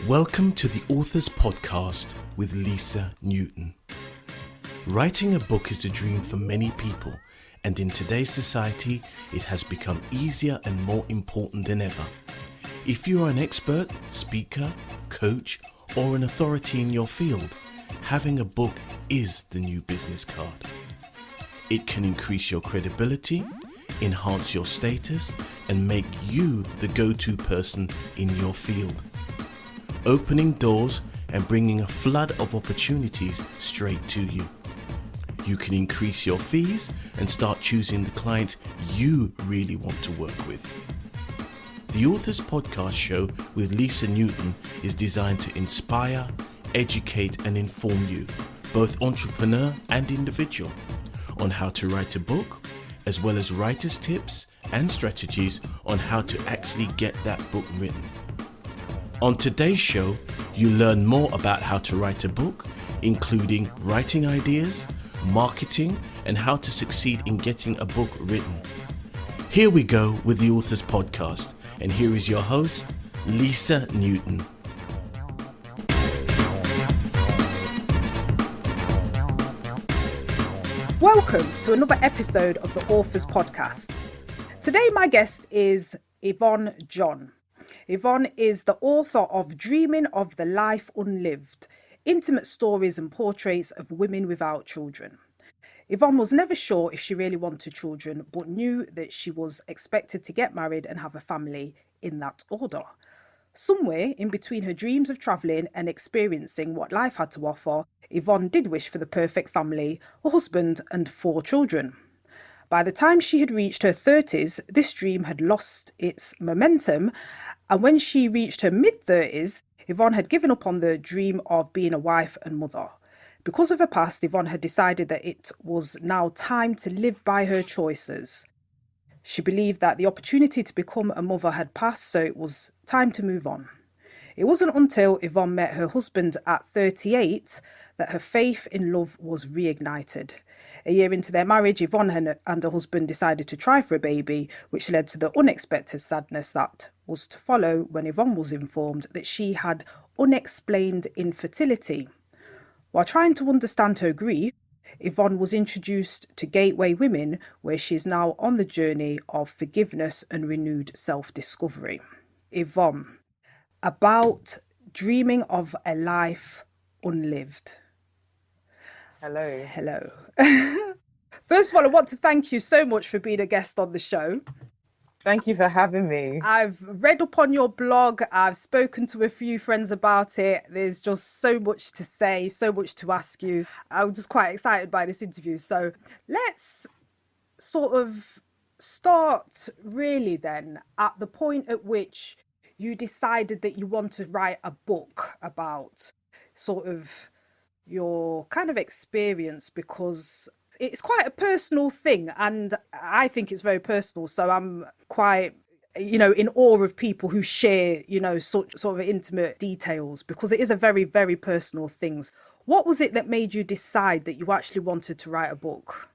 Welcome to the Authors Podcast with Lisa Newton. Writing a book is a dream for many people, and in today's society, it has become easier and more important than ever. If you are an expert, speaker, coach, or an authority in your field, having a book is the new business card. It can increase your credibility, enhance your status, and make you the go-to person in your field, opening doors and bringing a flood of opportunities straight to you. You can increase your fees and start choosing the clients you really want to work with. The Authors Podcast show with Lisa Newton is designed to inspire, educate and inform you, both entrepreneur and individual, on how to write a book, as well as writer's tips and strategies on how to actually get that book written. On today's show, you learn more about how to write a book, including writing ideas, marketing, and how to succeed in getting a book written. Here we go with the Authors Podcast, and here is your host, Lisa Newton. Welcome to another episode of the Authors Podcast. Today my guest is Yvonne John. Yvonne is the author of Dreaming of the Life Unlived, intimate stories and portraits of women without children. Yvonne was never sure if she really wanted children, but knew that she was expected to get married and have a family in that order. Somewhere in between her dreams of travelling and experiencing what life had to offer, Yvonne did wish for the perfect family, a husband and 4 children. By the time she had reached her 30s, this dream had lost its momentum, and when she reached her mid-30s, Yvonne had given up on the dream of being a wife and mother. Because of her past, Yvonne had decided that it was now time to live by her choices. She believed that the opportunity to become a mother had passed, so it was time to move on. It wasn't until Yvonne met her husband at 38 that her faith in love was reignited. A year into their marriage, Yvonne and her husband decided to try for a baby, which led to the unexpected sadness that was to follow when Yvonne was informed that she had unexplained infertility. While trying to understand her grief, Yvonne was introduced to Gateway Women, where she is now on the journey of forgiveness and renewed self-discovery. Yvonne, about dreaming of a life unlived. Hello. Hello. First of all, I want to thank you so much for being a guest on the show. Thank you for having me. I've read up on your blog. I've spoken to a few friends about it. There's just so much to say, so much to ask you. I'm just quite excited by this interview. So let's sort of start really then at the point at which you decided that you want to write a book about sort of your kind of experience, because it's quite a personal thing and I think it's very personal. So I'm quite, in awe of people who share, sort of intimate details, because it is a very, very personal thing. What was it that made you decide that you actually wanted to write a book?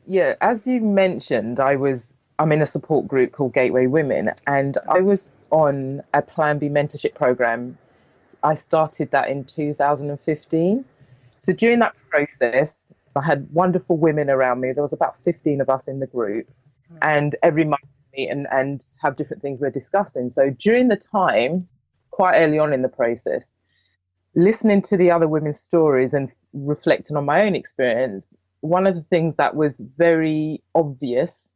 Yeah, as you mentioned, I'm in a support group called Gateway Women, and I was on a Plan B mentorship program. I started that in 2015. So during that process, I had wonderful women around me. There was about 15 of us in the group, and every month we meet and have different things we're discussing. So during the time, quite early on in the process, listening to the other women's stories and reflecting on my own experience, one of the things that was very obvious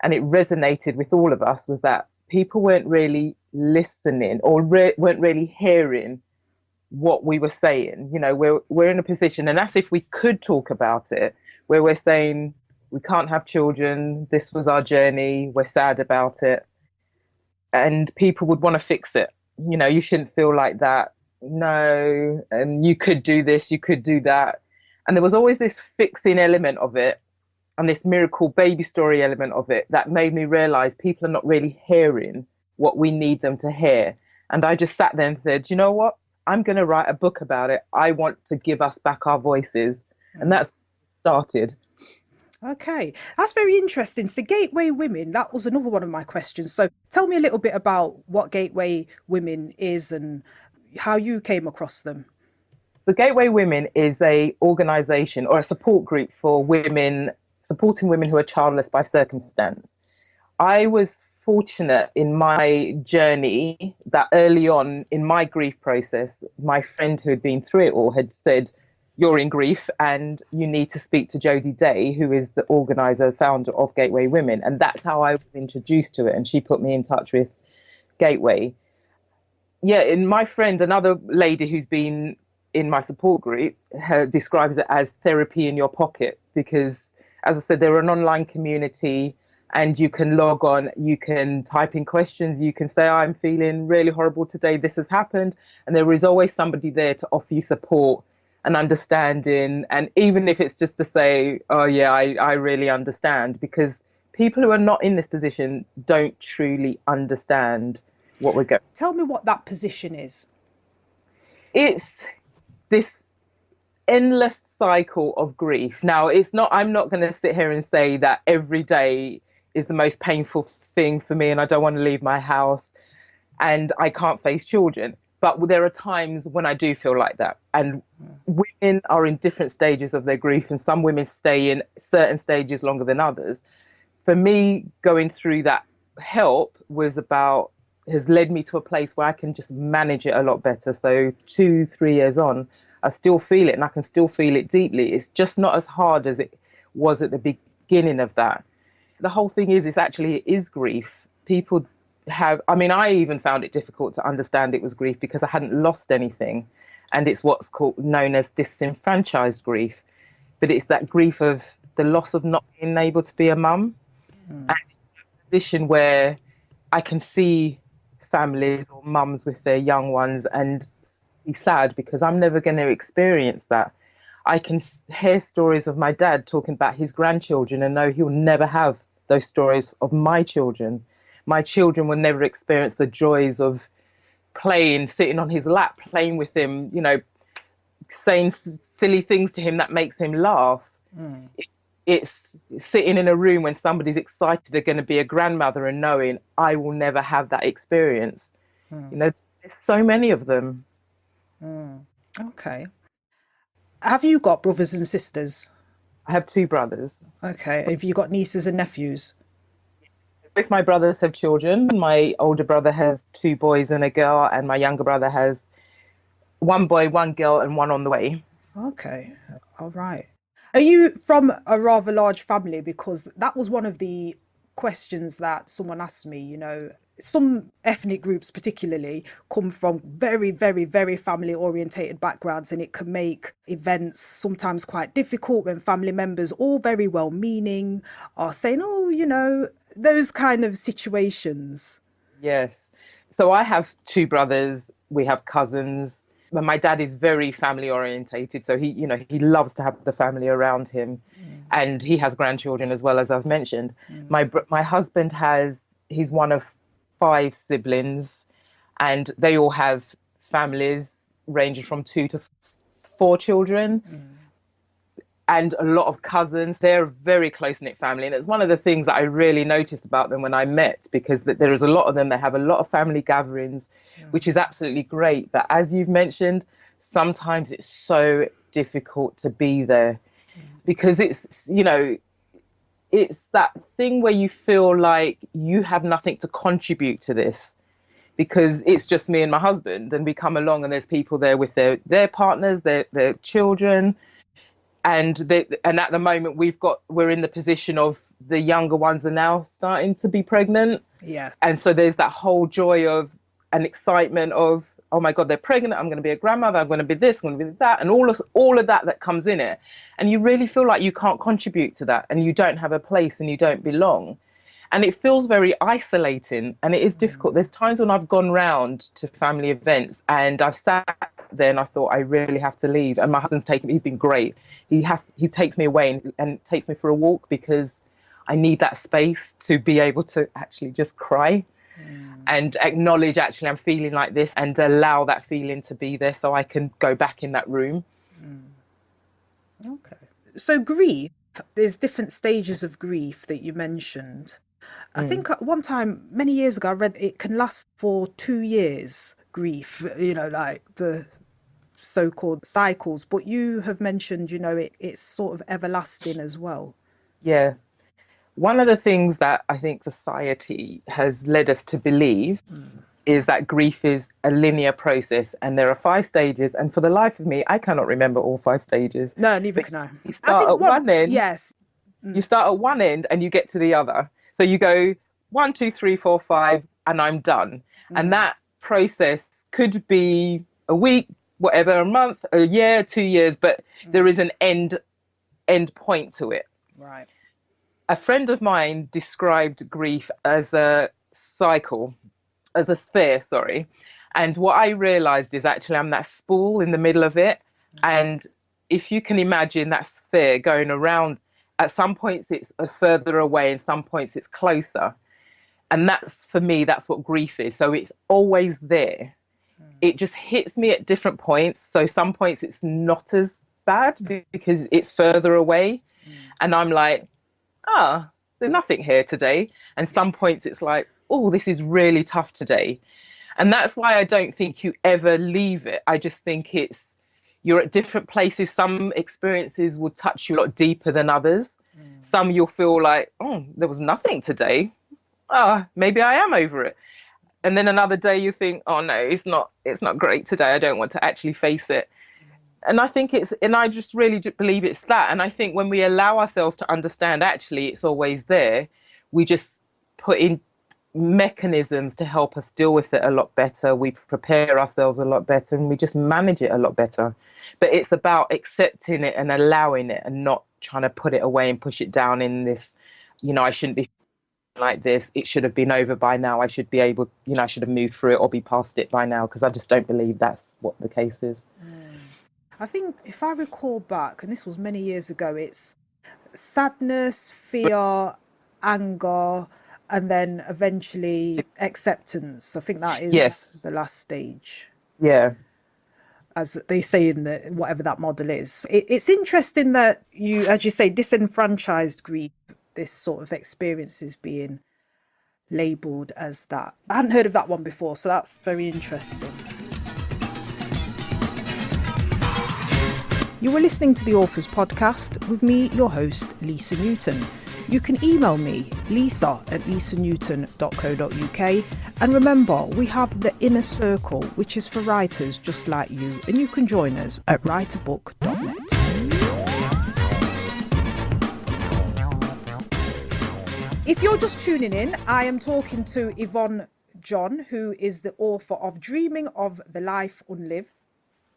and it resonated with all of us was that people weren't really listening or weren't really hearing what we were saying. We're in a position, and that's if we could talk about it, where we're saying we can't have children, this was our journey, we're sad about it, and people would want to fix it. You shouldn't feel like that, no, and you could do this, you could do that. And there was always this fixing element of it and this miracle baby story element of it that made me realize people are not really hearing what we need them to hear. And I just sat there and said, you know what? I'm going to write a book about it. I want to give us back our voices. And that's started. Okay, that's very interesting. So, gateway women, that was another one of my questions. So, tell me a little bit about what gateway women is and how you came across them. The Gateway Women is a organisation or a support group for women, supporting women who are childless by circumstance. I was fortunate in my journey that early on in my grief process, my friend who had been through it all had said, "You're in grief and you need to speak to Jodie Day, who is the organizer, founder of Gateway Women." And that's how I was introduced to it. And she put me in touch with Gateway. Yeah, and my friend, another lady who's been in my support group, describes it as therapy in your pocket because, as I said, they're an online community and you can log on, you can type in questions, you can say, "I'm feeling really horrible today, this has happened." And there is always somebody there to offer you support and understanding. And even if it's just to say, "Oh, yeah, I really understand," because people who are not in this position don't truly understand what we're going. Tell me what that position is. It's this endless cycle of grief. Now, it's not, I'm not going to sit here and say that every day is the most painful thing for me and I don't want to leave my house and I can't face children. But there are times when I do feel like that. And women are in different stages of their grief, and some women stay in certain stages longer than others. For me, going through that help has led me to a place where I can just manage it a lot better. So 2, 3 years on, I still feel it and I can still feel it deeply. It's just not as hard as it was at the beginning of that. The whole thing is, it is grief. People I even found it difficult to understand it was grief because I hadn't lost anything. And it's what's known as disenfranchised grief. But it's that grief of the loss of not being able to be a mum. And a position where I can see families or mums with their young ones and be sad because I'm never going to experience that. I can hear stories of my dad talking about his grandchildren and know he'll never have those stories of my children. My children will never experience the joys of playing, sitting on his lap, playing with him, saying silly things to him that makes him laugh. It's sitting in a room when somebody's excited they're going to be a grandmother and knowing I will never have that experience. There's so many of them. Okay. Have you got brothers and sisters? I have 2 brothers. Okay. Have you got nieces and nephews? Both my brothers have children. My older brother has 2 boys and a girl, and my younger brother has 1 boy, 1 girl, and one on the way. Okay. All right. Are you from a rather large family? Because that was one of the questions that someone asked me. Some ethnic groups, particularly, come from very, very, very family orientated backgrounds, and it can make events sometimes quite difficult when family members, all very well meaning, are saying, "Oh, those kind of situations." Yes. So I have 2 brothers. We have cousins. But my dad is very family orientated. So he loves to have the family around him. And he has grandchildren as well, as I've mentioned. My husband he's one of 5 siblings, and they all have families ranging from 2 to 4 children. And a lot of cousins. They're a very close-knit family. And it's one of the things that I really noticed about them when I met, because there is a lot of them. They have a lot of family gatherings, which is absolutely great. But as you've mentioned, sometimes it's so difficult to be there because it's that thing where you feel like you have nothing to contribute to this because it's just me and my husband, and we come along and there's people there with their partners, their children. And at the moment we're in the position of the younger ones are now starting to be pregnant. Yes. And so there's that whole joy of and excitement of, oh my God, they're pregnant. I'm going to be a grandmother. I'm going to be this, I'm going to be that. And all of that comes in it. And you really feel like you can't contribute to that and you don't have a place and you don't belong. And it feels very isolating and it is difficult. There's times when I've gone round to family events and I've sat there and I thought I really have to leave. And my husband's he's been great. He takes me away and takes me for a walk because I need that space to be able to actually just cry and acknowledge actually I'm feeling like this and allow that feeling to be there so I can go back in that room. Okay. So grief, There's different stages of grief that you mentioned. I think at one time, many years ago, I read it can last for 2 years, grief, like the so-called cycles. But you have mentioned, it's sort of everlasting as well. Yeah. One of the things that I think society has led us to believe is that grief is a linear process and there are 5 stages. And for the life of me, I cannot remember all 5 stages. No, neither But can I. you I start think at one end, yes. you start at one end and you get to the other. So you go 1, 2, 3, 4, 5, and I'm done. And that process could be a week, whatever, a month, a year, 2 years, but there is an end point to it. Right. A friend of mine described grief as a cycle, as a sphere, sorry. And what I realized is actually I'm that spool in the middle of it. And if you can imagine that sphere going around, at some points it's further away and some points it's closer. And that's, for me, that's what grief is. So it's always there. It just hits me at different points. So some points it's not as bad because it's further away. And I'm like, there's nothing here today. And some points it's like, oh, this is really tough today. And that's why I don't think you ever leave it. I just think you're at different places. Some experiences will touch you a lot deeper than others. Some you'll feel like, oh, there was nothing today. Maybe I am over it. And then another day you think, oh no, it's not great today. I don't want to actually face it. And I think I just really believe it's that. And I think when we allow ourselves to understand, actually, it's always there, we just put in mechanisms to help us deal with it a lot better. We prepare ourselves a lot better and we just manage it a lot better. But it's about accepting it and allowing it and not trying to put it away and push it down in this, I shouldn't be like this. It should have been over by now. I should be able, I should have moved through it or be past it by now, because I just don't believe that's what the case is. I think if I recall back, and this was many years ago, it's sadness, fear, anger, and then eventually acceptance. I think that is the last stage. Yeah. As they say in whatever that model is. It's interesting that you, as you say, disenfranchised grief, this sort of experience is being labelled as that. I hadn't heard of that one before, so that's very interesting. You were listening to the Authors Podcast with me, your host, Lisa Newton. You can email me, lisa@lisanewton.co.uk. And remember, we have the Inner Circle, which is for writers just like you, and you can join us at writeabook.net. If you're just tuning in, I am talking to Yvonne John, who is the author of Dreaming of the Life Unlived,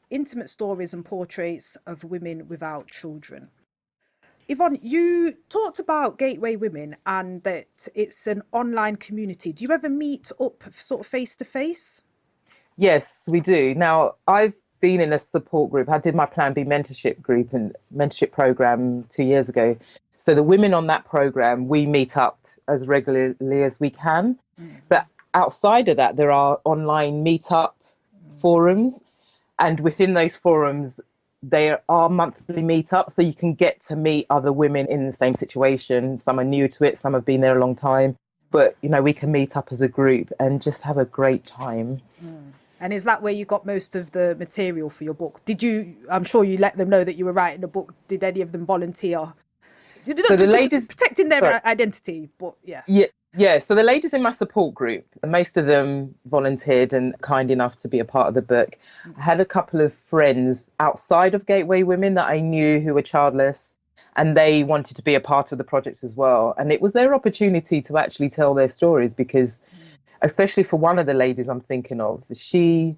Intimate Stories and Portraits of Women Without Children. Yvonne, you talked about Gateway Women and that it's an online community. Do you ever meet up sort of face to face? Yes, we do. Now, I've been in a support group. I did my Plan B mentorship group and mentorship program 2 years ago. So the women on that program, we meet up as regularly as we can. But outside of that, there are online meetup forums. And within those forums, there are monthly meetups, so you can get to meet other women in the same situation. Some are new to it, some have been there a long time. But, we can meet up as a group and just have a great time. And is that where you got most of the material for your book? I'm sure you let them know that you were writing a book. Did any of them volunteer? So the ladies... Protecting their identity, but yeah. Yeah, so the ladies in my support group, most of them volunteered and kind enough to be a part of the book. I had a couple of friends outside of Gateway Women that I knew who were childless, and they wanted to be a part of the project as well. And it was their opportunity to actually tell their stories because, especially for one of the ladies I'm thinking of, she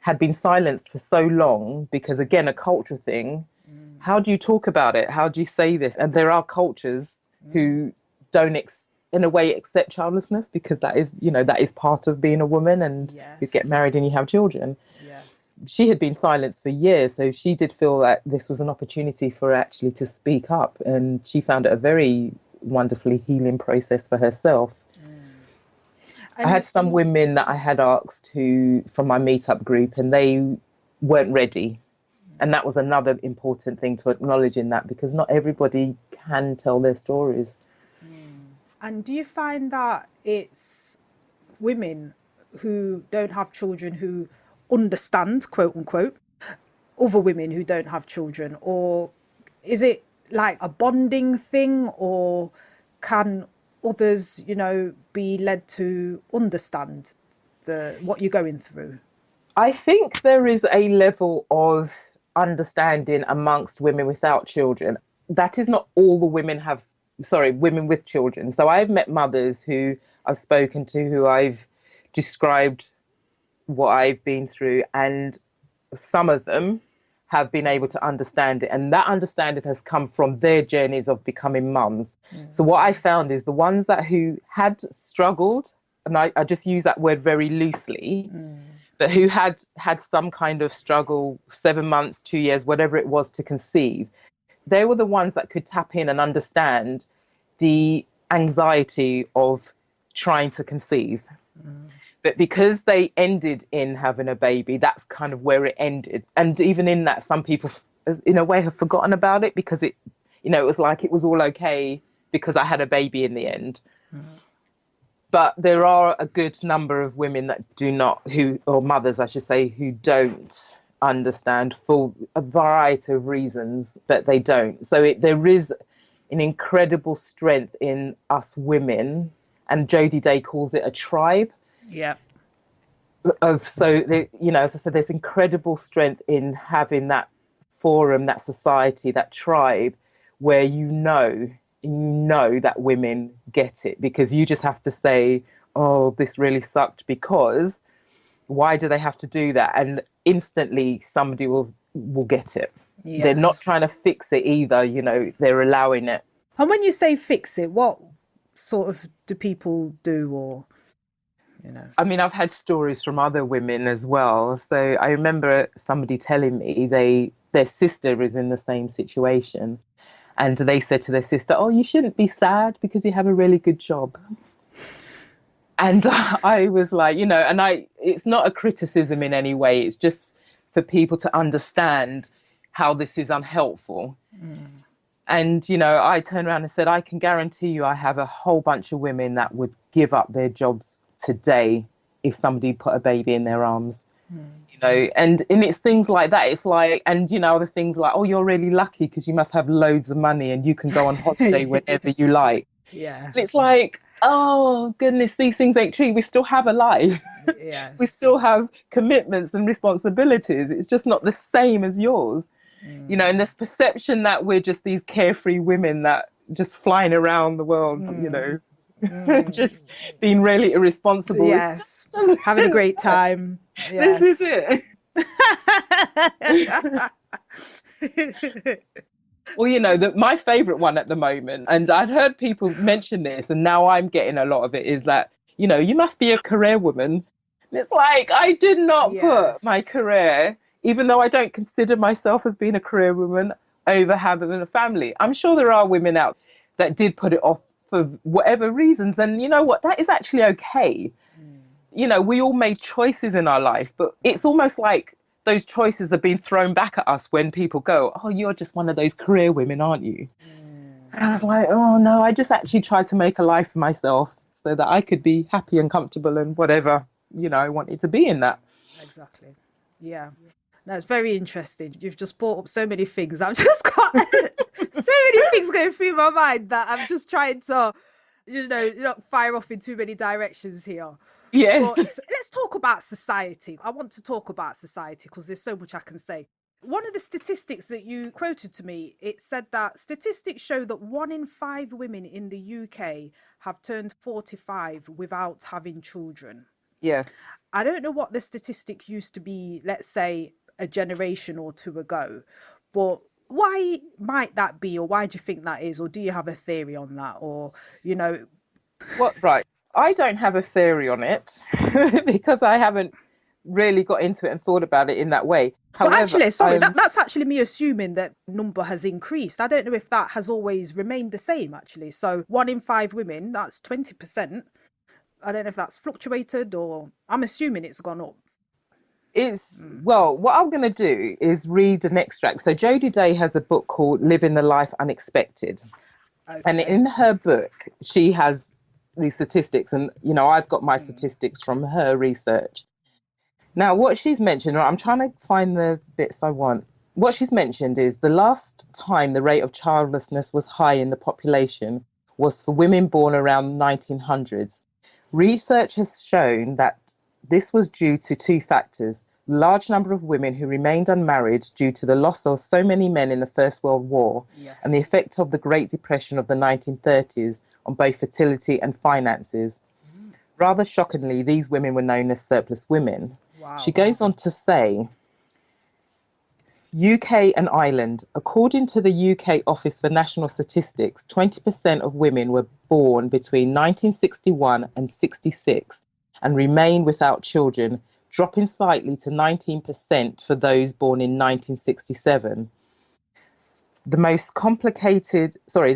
had been silenced for so long because, again, a culture thing. How do you talk about it? How do you say this? And there are cultures who don't in a way accept childlessness because that is part of being a woman, and you get married and you have children. She had been silenced for years, so she did feel that this was an opportunity for her actually to speak up, and she found it a very wonderfully healing process for herself. I had some women that I had asked from my meetup group, and they weren't ready. And that was another important thing to acknowledge in that, because not everybody can tell their stories. And do you find that it's women who don't have children who understand, quote unquote, other women who don't have children? Or is it like a bonding thing, or can others, be led to understand what you're going through? I think there is a level of understanding amongst women without children. That is not all the women women with children. So I've met mothers who I've spoken to, who I've described what I've been through, and some of them have been able to understand it. And that understanding has come from their journeys of becoming mums. So what I found is the ones who had struggled, and I just use that word very loosely, but who had some kind of struggle, 7 months, 2 years, whatever it was, to conceive, they were the ones that could tap in and understand the anxiety of trying to conceive. But because they ended in having a baby, that's kind of where it ended. And even in that, some people, in a way, have forgotten about it, because it was like it was all okay because I had a baby in the end. But there are a good number of women that do not, or mothers, I should say, who don't understand for a variety of reasons, but they don't. So there is an incredible strength in us women, and Jodie Day calls it a tribe. Yeah. As I said, there's incredible strength in having that forum, that society, that tribe, where you know that women get it, because you just have to say, oh, this really sucked, because why do they have to do that? And instantly somebody will get it. Yes. They're not trying to fix it either, they're allowing it. And when you say fix it, what sort of do people do, or, I mean, I've had stories from other women as well. So I remember somebody telling me their sister is in the same situation. And they said to their sister, oh, you shouldn't be sad because you have a really good job. And I was like, it's not a criticism in any way. It's just for people to understand how this is unhelpful. And, I turned around and said, I can guarantee you I have a whole bunch of women that would give up their jobs today if somebody put a baby in their arms. And it's things like that. It's like, and other things like, oh, you're really lucky because you must have loads of money and you can go on holiday whenever you like. Yeah. And it's like, oh goodness, these things ain't true. We still have a life. Yes. We still have commitments and responsibilities. It's just not the same as yours. And this perception that we're just these carefree women that just flying around the world, just being really irresponsible. Yes. Having a great time. Yes. This is it. Well, my favorite one at the moment, and I'd heard people mention this, and now I'm getting a lot of it, is that, you must be a career woman. And it's like, I did not put my career, even though I don't consider myself as being a career woman, over having a family. I'm sure there are women out that did put it off for whatever reasons. And you know what? That is actually okay. We all made choices in our life, but it's almost like those choices are being thrown back at us when people go, oh, you're just one of those career women, aren't you? And I was like, oh, no, I just actually tried to make a life for myself so that I could be happy and comfortable and whatever, I wanted to be in that. Exactly. Yeah. No, it's very interesting. You've just brought up so many things. I've just got so many things going through my mind that I'm just trying to, not fire off in too many directions here. Yes. But let's talk about society. I want to talk about society because there's so much I can say. One of the statistics that you quoted to me, it said that statistics show that 1 in 5 women in the UK have turned 45 without having children. Yes. I don't know what the statistic used to be, let's say, a generation or two ago, but why might that be, or why do you think that is, or do you have a theory on that, or What? Right. I don't have a theory on it because I haven't really got into it and thought about it in that way. However, actually, sorry, that's actually me assuming that number has increased. I don't know if that has always remained the same, actually. So 1 in 5 women, that's 20%. I don't know if that's fluctuated, or I'm assuming it's gone up. Well, what I'm going to do is read an extract. So Jodie Day has a book called Living the Life Unexpected. And Okay. in her book, she has these statistics, and I've got my statistics from her research. Now, what she's mentioned, I'm trying to find the bits I want. What she's mentioned is the last time the rate of childlessness was high in the population was for women born around 1900s. Research has shown that this was due to two factors: large number of women who remained unmarried due to the loss of so many men in the First World War, Yes. and the effect of the Great Depression of the 1930s on both fertility and finances. Rather shockingly, these women were known as surplus women. Wow. She goes on to say, UK and Ireland. According to the UK Office for National Statistics, 20% of women were born between 1961 and 66 and remain without children, dropping slightly to 19% for those born in 1967. The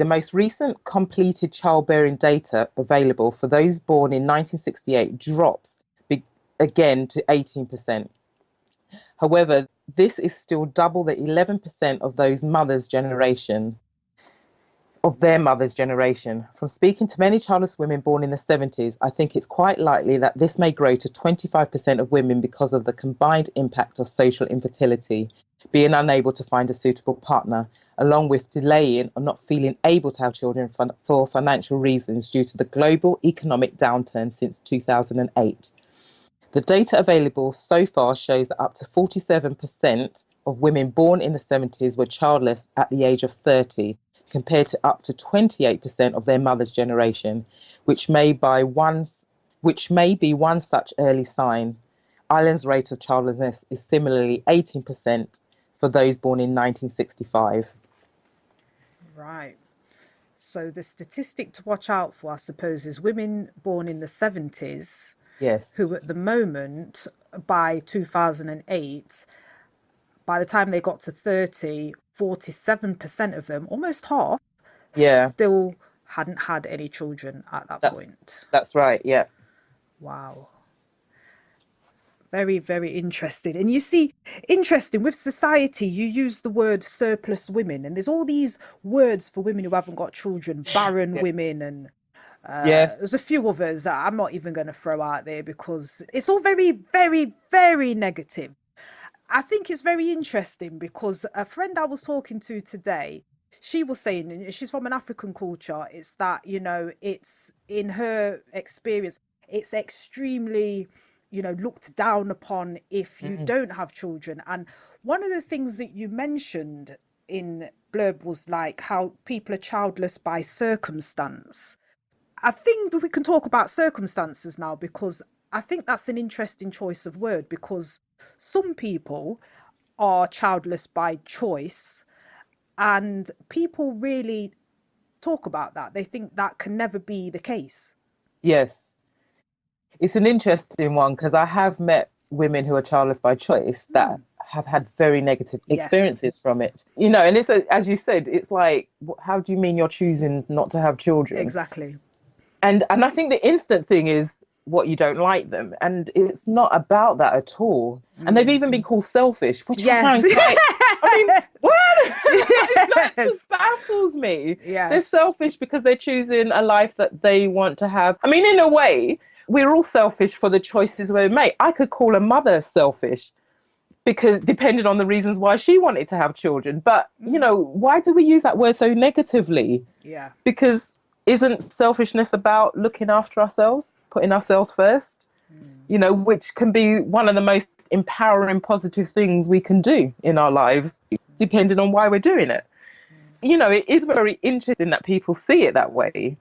most recent completed childbearing data available for those born in 1968 drops again to 18%. However, this is still double the 11% of their mother's generation. From speaking to many childless women born in the 70s, I think it's quite likely that this may grow to 25% of women because of the combined impact of social infertility, being unable to find a suitable partner, along with delaying or not feeling able to have children for financial reasons due to the global economic downturn since 2008. The data available so far shows that up to 47% of women born in the 70s were childless at the age of 30, compared to up to 28% of their mother's generation, which may be one such early sign. Ireland's rate of childlessness is similarly 18% for those born in 1965. Right. So the statistic to watch out for, I suppose, is women born in the 70s, Yes. who at the moment, by 2008, by the time they got to 30, 47% of them, almost half, Yeah. still hadn't had any children at that point. That's right, yeah. Wow. Very, very interesting. And you see, interesting with society, you use the word surplus women, and there's all these words for women who haven't got children, barren Yeah. women, and Yes. there's a few others that I'm not even going to throw out there because it's all very, very, very negative. I think it's very interesting because a friend I was talking to today, she was saying, and she's from an African culture, it's that, it's in her experience, it's extremely, looked down upon if you don't have children. And one of the things that you mentioned in blurb was like how people are childless by circumstance. I think we can talk about circumstances now because I think that's an interesting choice of word because some people are childless by choice and people really talk about that. They think that can never be the case. Yes. It's an interesting one because I have met women who are childless by choice that have had very negative experiences from it. And it's as you said, it's like, how do you mean you're choosing not to have children? Exactly. And I think the instant thing is what you don't like them, and it's not about that at all. And they've even been called selfish, which I find quite. I mean, what? That just baffles me. Yes. They're selfish because they're choosing a life that they want to have. I mean, in a way, we're all selfish for the choices we make. I could call a mother selfish because depending on the reasons why she wanted to have children. But, why do we use that word so negatively? Yeah. Because isn't selfishness about looking after ourselves, putting ourselves first, which can be one of the most empowering, positive things we can do in our lives, depending on why we're doing it. It is very interesting that people see it that way.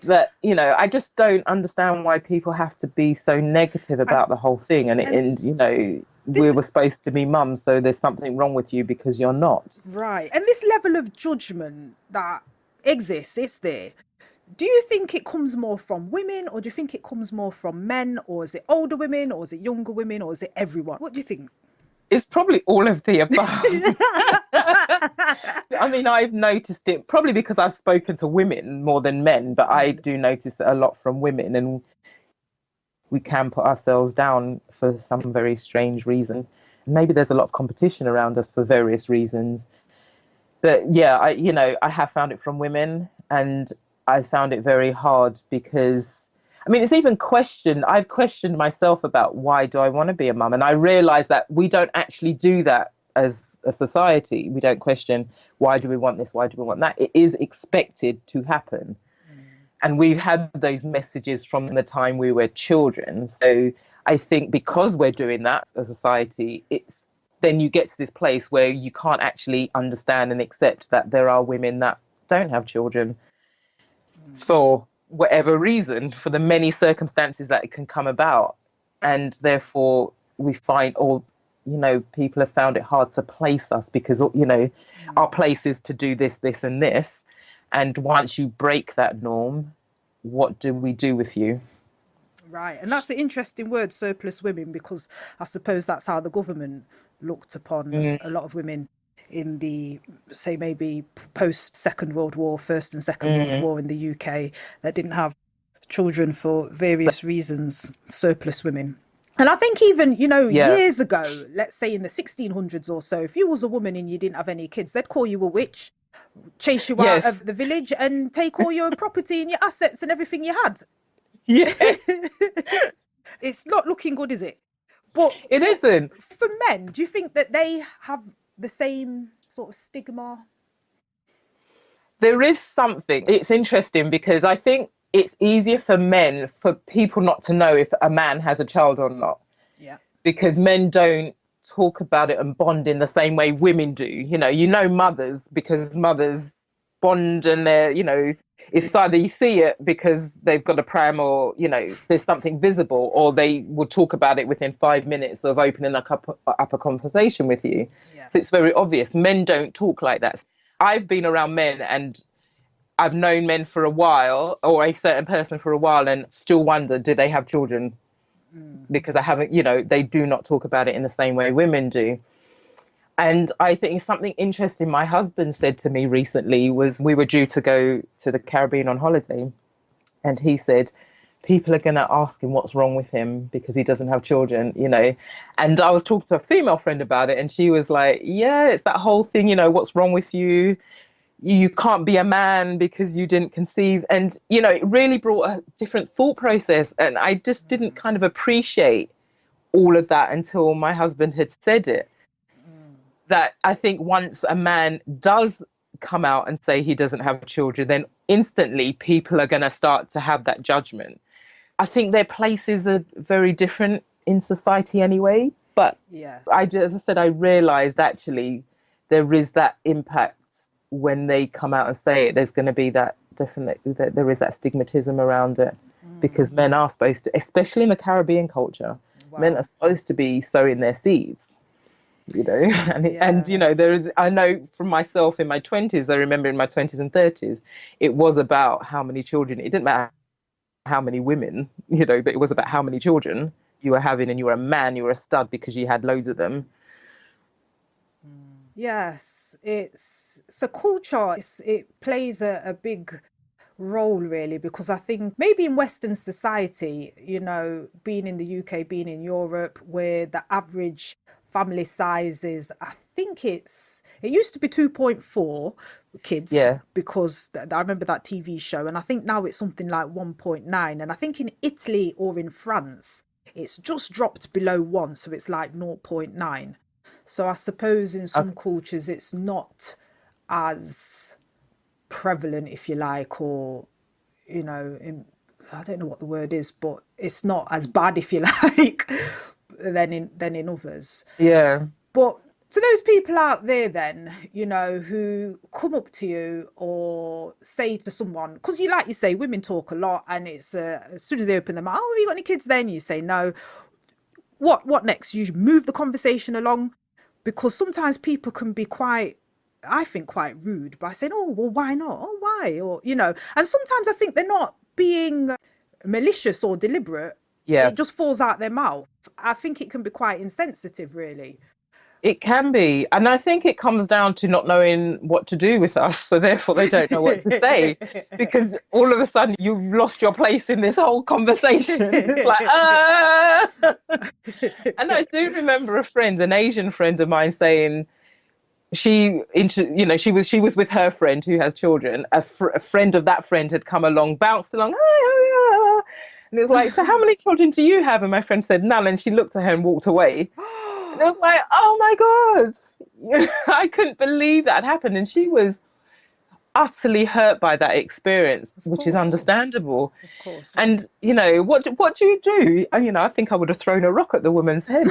But, I just don't understand why people have to be so negative about the whole thing. And we were supposed to be mums, so there's something wrong with you because you're not. Right. And this level of judgment that exists, it's there. Do you think it comes more from women or do you think it comes more from men, or is it older women, or is it younger women, or is it everyone? What do you think? It's probably all of the above. I mean, I've noticed it probably because I've spoken to women more than men, but I do notice it a lot from women, and we can put ourselves down for some very strange reason. Maybe there's a lot of competition around us for various reasons. I have found it from women, and I found it very hard because, I mean, it's even I've questioned myself about why do I want to be a mum? And I realized that we don't actually do that as a society. We don't question, why do we want this? Why do we want that? It is expected to happen. And we've had those messages from the time we were children. So I think because we're doing that as a society, then you get to this place where you can't actually understand and accept that there are women that don't have children for whatever reason, for the many circumstances that it can come about. And therefore we find, people have found it hard to place us because, our place is to do this, this and this. And once you break that norm, what do we do with you? Right. And that's the interesting word, surplus women, because I suppose that's how the government looked upon a lot of women in the, say, maybe post Second World War, First and Second World War in the UK, that didn't have children for various reasons, surplus women. And I think even, years ago, let's say in the 1600s or so, if you was a woman and you didn't have any kids, they'd call you a witch, chase you out of the village and take all your property and your assets and everything you had. Yeah. It's not looking good, is it? But it isn't. For men, do you think that they have the same sort of stigma? There is something. It's interesting because I think it's easier for men, for people not to know if a man has a child or not. Yeah. Because men don't talk about it and bond in the same way women do. Mothers, because mothers bond, and they're, it's either you see it because they've got a pram, or, there's something visible, or they will talk about it within 5 minutes of opening up a conversation with you. Yes. So it's very obvious. Men don't talk like that. I've been around men and I've known men for a while, or a certain person for a while, and still wonder, do they have children? Because I haven't, they do not talk about it in the same way women do. And I think something interesting my husband said to me recently was, we were due to go to the Caribbean on holiday. And he said, people are going to ask him what's wrong with him because he doesn't have children, And I was talking to a female friend about it, and she was like, yeah, it's that whole thing, what's wrong with you? You can't be a man because you didn't conceive. And, it really brought a different thought process. And I just didn't kind of appreciate all of that until my husband had said it. That I think once a man does come out and say he doesn't have children, then instantly people are going to start to have that judgment. I think their places are very different in society anyway. But as I said, I realised actually there is that impact when they come out and say it. There's going to be that definitely, that there is that stigmatism around it, because men are supposed to, especially in the Caribbean culture, men are supposed to be sowing their seeds. I know from myself in my 20s, I remember in my 20s and 30s, it was about how many children. It didn't matter how many women, but it was about how many children you were having, and you were a man, you were a stud because you had loads of them. Yes, it's a culture. It plays a big role, really, because I think maybe in Western society, being in the UK, being in Europe, where the average family sizes, I think it used to be 2.4 kids, because I remember that TV show, and I think now it's something like 1.9, and I think in Italy or in France it's just dropped below 1, so it's like 0.9. So I suppose in some cultures it's not as prevalent, if you like, or I don't know what the word is, but it's not as bad, if you like, than in others. Yeah. But to those people out there then, who come up to you or say to someone, because like you say, women talk a lot, and it's as soon as they open their mouth, have you got any kids then? You say no. What next? You move the conversation along, because sometimes people can be quite rude by saying, oh, well, why not? Oh, why? Or, and sometimes I think they're not being malicious or deliberate. Yeah. It just falls out their mouth. I think it can be quite insensitive, really. It can be. And I think it comes down to not knowing what to do with us. So therefore they don't know what to say, because all of a sudden you've lost your place in this whole conversation. It's like, And I do remember an Asian friend of mine saying, she was with her friend who has children. A friend of that friend had come along, bounced along, "Ah," and it was like, "So how many children do you have?" And my friend said none, and she looked at her and walked away. And it was like, oh my God, I couldn't believe that had happened. And she was utterly hurt by that experience, which is understandable. Of course. And, what do you do? And, I think I would have thrown a rock at the woman's head.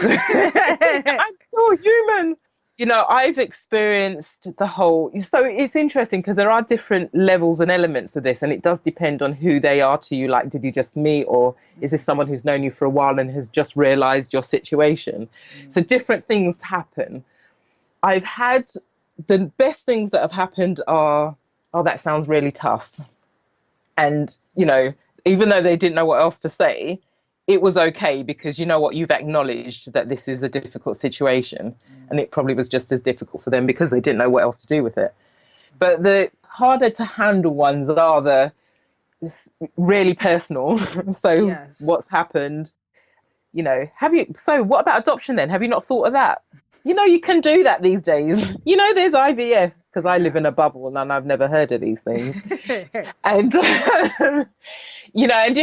I'm still human. I've experienced the whole. So it's interesting because there are different levels and elements of this, and it does depend on who they are to you. Like, did you just meet, or is this someone who's known you for a while and has just realized your situation? So different things happen. I've had the best things that have happened are, "Oh, that sounds really tough." And, even though they didn't know what else to say, it was okay because you know what, you've acknowledged that this is a difficult situation, and it probably was just as difficult for them because they didn't know what else to do with it. But the harder to handle ones are the really personal. So Yes. What's happened? So what about adoption then? Have you not thought of that? You can do that these days. There's IVF, because I live in a bubble and I've never heard of these things. And, and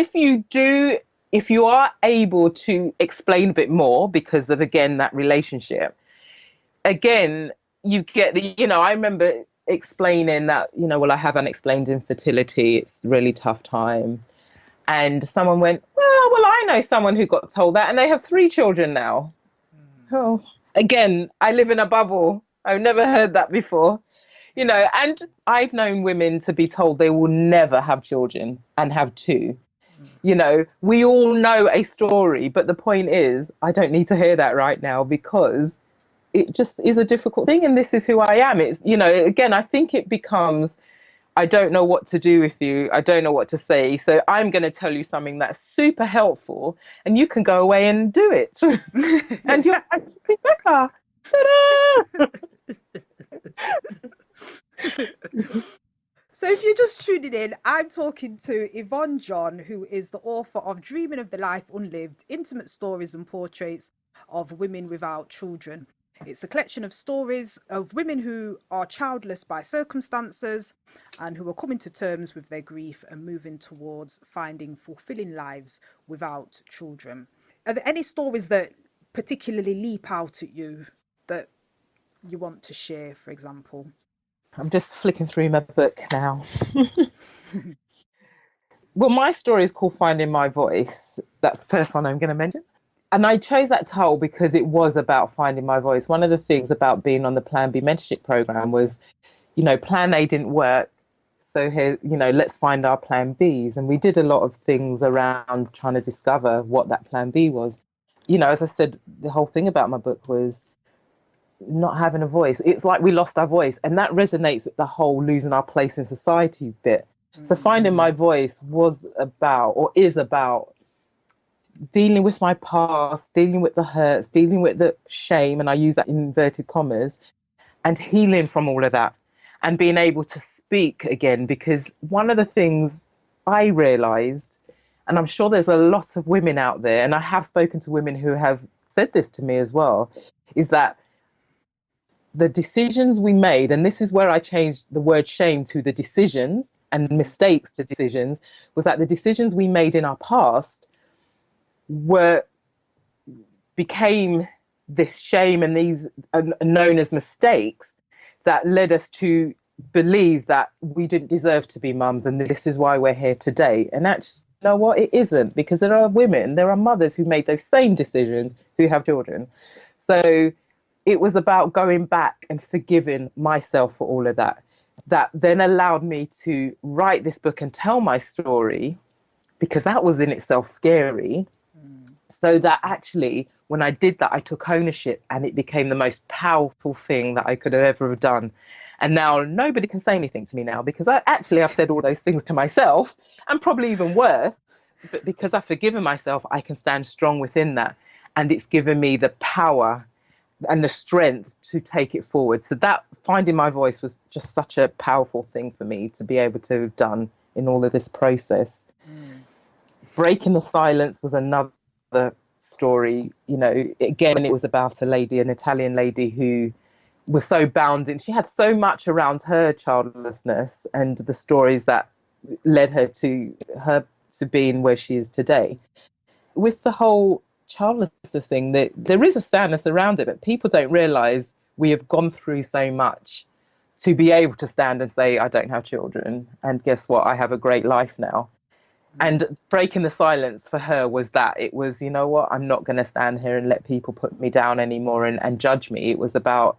if you are able to explain a bit more because of, again, that relationship, again, you get I remember explaining that, well, I have unexplained infertility. It's a really tough time. And someone went, well, I know someone who got told that and they have 3 children now. Oh, again, I live in a bubble. I've never heard that before. And I've known women to be told they will never have children and have 2. We all know a story, but the point is, I don't need to hear that right now because it just is a difficult thing. And this is who I am. It's, again, I think it becomes, I don't know what to do with you. I don't know what to say. So I'm going to tell you something that's super helpful and you can go away and do it. And you're actually better. So if you're just tuning in, I'm talking to Yvonne John, who is the author of Dreaming of the Life Unlived, Intimate Stories and Portraits of Women Without Children. It's a collection of stories of women who are childless by circumstances and who are coming to terms with their grief and moving towards finding fulfilling lives without children. Are there any stories that particularly leap out at you that you want to share, for example? I'm just flicking through my book now. Well, my story is called Finding My Voice. That's the first one I'm going to mention. And I chose that title because it was about finding my voice. One of the things about being on the Plan B mentorship program was, Plan A didn't work. So here, let's find our Plan Bs. And we did a lot of things around trying to discover what that Plan B was. As I said, the whole thing about my book was not having a voice. It's like we lost our voice. And that resonates with the whole losing our place in society bit. So finding my voice was about, or is about, dealing with my past, dealing with the hurts, dealing with the shame, and I use that in inverted commas, and healing from all of that and being able to speak again. Because one of the things I realized, and I'm sure there's a lot of women out there, and I have spoken to women who have said this to me as well, is that the decisions we made, and this is where I changed the word shame to the decisions and mistakes to decisions, was that the decisions we made in our past became this shame and these are known as mistakes that led us to believe that we didn't deserve to be mums and this is why we're here today. And actually, you know what, it isn't, because there are mothers who made those same decisions who have children. So it was about going back and forgiving myself for all of that then allowed me to write this book and tell my story, because that was in itself scary. So that actually, when I did that, I took ownership and it became the most powerful thing that I could have ever have done. And now nobody can say anything to me now because I've said all those things to myself and probably even worse. But because I've forgiven myself, I can stand strong within that. And it's given me the power and the strength to take it forward. So that finding my voice was just such a powerful thing for me to be able to have done in all of this process. Breaking the silence was another story, again, it was about an Italian lady who, was so bound in. She had so much around her childlessness and the stories that led her to being where she is today. With the whole childlessness thing, that there is a sadness around it, but people don't realize we have gone through so much to be able to stand and say, I don't have children, and guess what, I have a great life now. And breaking the silence for her was that it was, you know what, I'm not going to stand here and let people put me down anymore and judge me. It was about,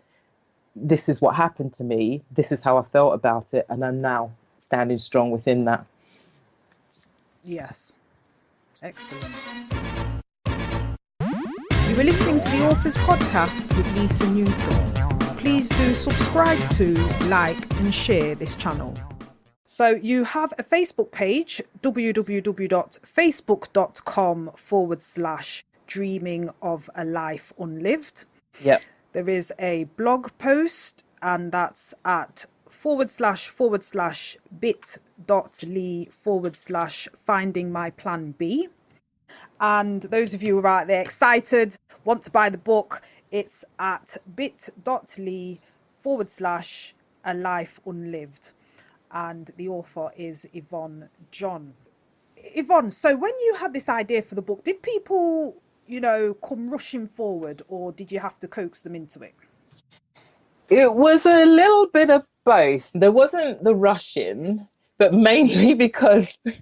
this is what happened to me, this is how I felt about it, and I'm now standing strong within that. Yes. Excellent. You were listening to the Authors Podcast with Lisa Newton. Please do subscribe to, like and share this channel. So you have a Facebook page, www.facebook.com/dreaming of a life unlived. Yep. There is a blog post, and that's at //bit.ly/finding my plan B. And those of you who are out there excited, want to buy the book, it's at bit.ly/a life unlived. And the author is Yvonne John. Yvonne, so when you had this idea for the book, did people, come rushing forward, or did you have to coax them into it? It was a little bit of both. There wasn't the rushing, but mainly because it's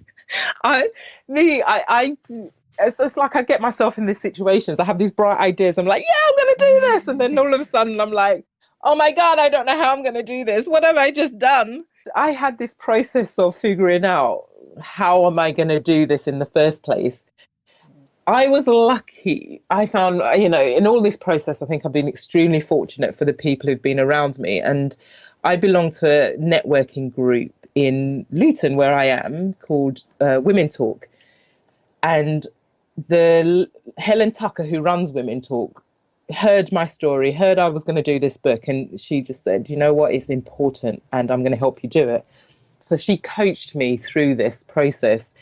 like I get myself in these situations. I have these bright ideas. I'm like, yeah, I'm going to do this. And then all of a sudden I'm like, oh my God, I don't know how I'm going to do this. What have I just done? I had this process of figuring out, how am I going to do this in the first place? I was lucky. I found, in all this process, I think I've been extremely fortunate for the people who've been around me. And I belong to a networking group in Luton, where I am, called Women Talk. And the Helen Tucker, who runs Women Talk, heard my story, heard I was going to do this book, and she just said, you know what, it's important and I'm going to help you do it. So she coached me through this process,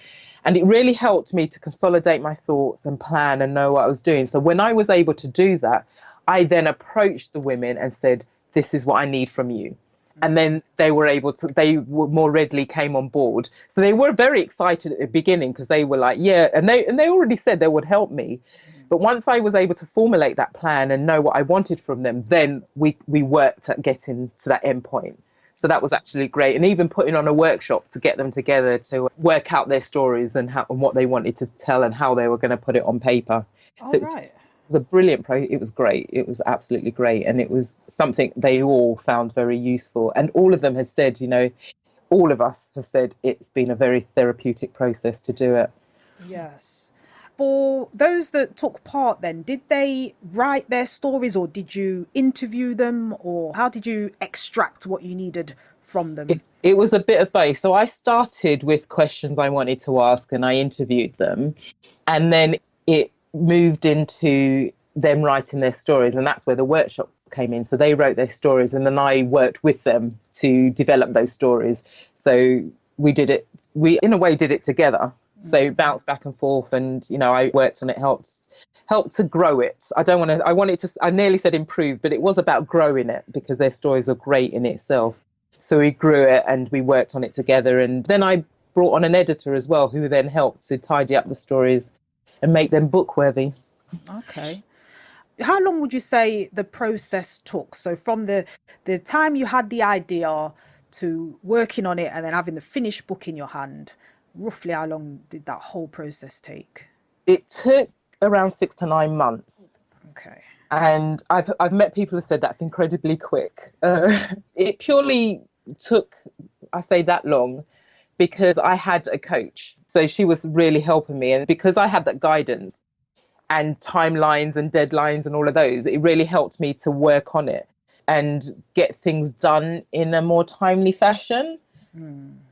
and it really helped me to consolidate my thoughts and plan and know what I was doing. So when I was able to do that, I then approached the women and said, this is what I need from you. And then they more readily came on board. So they were very excited at the beginning, because they were like, yeah, and they already said they would help me. But once I was able to formulate that plan and know what I wanted from them, then we worked at getting to that end point. So that was actually great. And even putting on a workshop to get them together to work out their stories and what they wanted to tell and how they were going to put it on paper. Oh, so right. It was a brilliant project. It was great. It was absolutely great. And it was something they all found very useful. And all of them has said, all of us have said it's been a very therapeutic process to do it. Yes. For those that took part then, did they write their stories, or did you interview them, or how did you extract what you needed from them? It was a bit of both. So I started with questions I wanted to ask and I interviewed them. And then it moved into them writing their stories. And that's where the workshop came in. So they wrote their stories and then I worked with them to develop those stories. So we did it together. So bounced back and forth, and I worked on it, helped to grow it. I nearly said improve, but it was about growing it, because their stories are great in itself. So we grew it and we worked on it together, and then I brought on an editor as well, who then helped to tidy up the stories and make them book worthy. Okay. How long would you say the process took? So from the time you had the idea to working on it and then having the finished book in your hand, roughly how long did that whole process take? It took around 6 to 9 months. Okay. And I've met people who said that's incredibly quick. It purely took, I say, that long because I had a coach. So she was really helping me. And because I had that guidance and timelines and deadlines and all of those, it really helped me to work on it and get things done in a more timely fashion.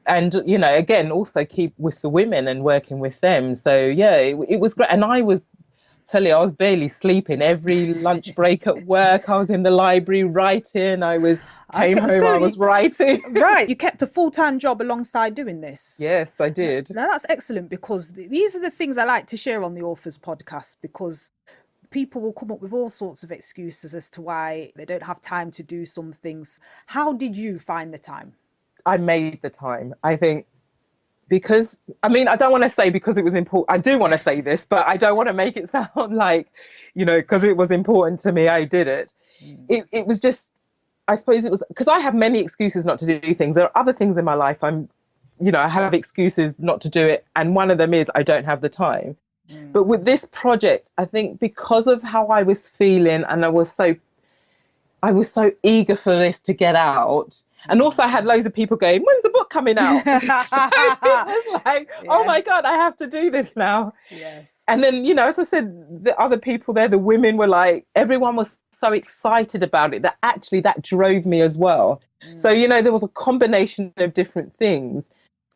And, again, also keep with the women and working with them. So, yeah, it was great. And I was barely sleeping. Every lunch break at work, I was in the library writing. I was writing. Right. You kept a full-time job alongside doing this? Yes, I did. Now, that's excellent, because these are the things I like to share on the Authors Podcast, because people will come up with all sorts of excuses as to why they don't have time to do some things. How did you find the time? I made the time. I think because, I mean, I don't want to say because it was important. I do want to say this, but I don't want to make it sound like, because it was important to me, I did it. It was just, I suppose it was because I have many excuses not to do things. There are other things in my life I have excuses not to do it. And one of them is I don't have the time. But with this project, I think because of how I was feeling, and I was so eager for this to get out. And also I had loads of people going, when's the book coming out? So it was like, yes. Oh my God, I have to do this now. Yes. And then, as I said, the other people there, the women were like, everyone was so excited about it that actually that drove me as well. So, there was a combination of different things.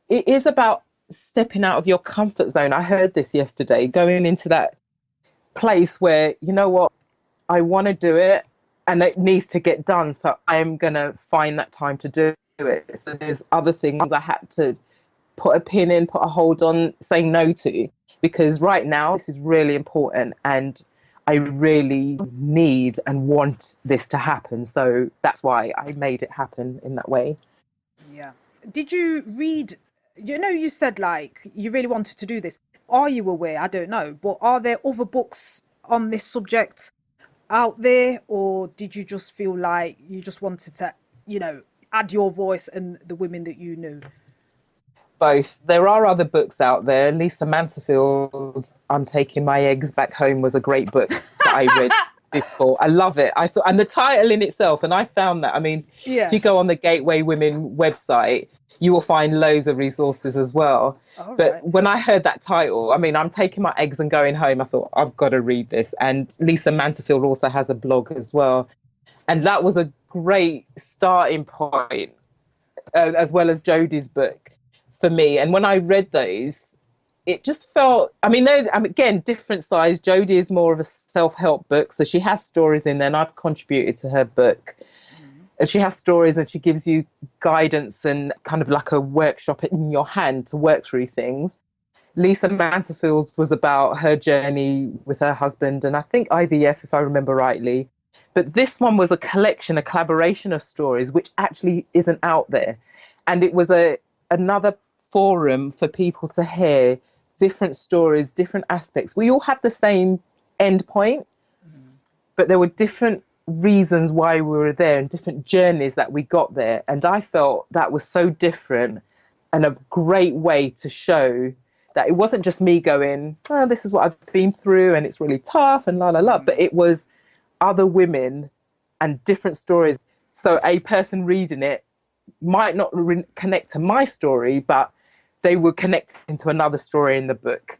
It is about stepping out of your comfort zone. I heard this yesterday, going into that place where, you know what, I want to do it and it needs to get done. So I'm going to find that time to do it. So there's other things I had to put a pin in, put a hold on, say no to, because right now this is really important and I really need and want this to happen. So that's why I made it happen in that way. Yeah. Did you read, you said like you really wanted to do this. Are you aware? I don't know, but are there other books on this subject out there, or did you just feel like you just wanted to, add your voice and the women that you knew? Both. There are other books out there. Lisa Mansfield's I'm Taking My Eggs Back Home was a great book that I read before. I love it. I thought, and the title in itself, and I found that, yes. If you go on the Gateway Women website, you will find loads of resources as well. All but right. When I heard that title, I'm taking my eggs and going home, I thought, I've got to read this. And Lisa Mansfield also has a blog as well. And that was a great starting point, as well as Jodie's book for me. And when I read those, it just felt, they're, again, different size. Jodie is more of a self-help book. So she has stories in there, and I've contributed to her book. And she has stories and she gives you guidance and kind of like a workshop in your hand to work through things. Lisa Mansfield's was about her journey with her husband and I think IVF, if I remember rightly. But this one was a collaboration of stories, which actually isn't out there. And it was another forum for people to hear different stories, different aspects. We all had the same end point, but there were different reasons why we were there and different journeys that we got there. And I felt that was so different and a great way to show that it wasn't just me going, oh, this is what I've been through and it's really tough and la la la, but it was other women and different stories. So a person reading it might not connect to my story, but they would connect into another story in the book.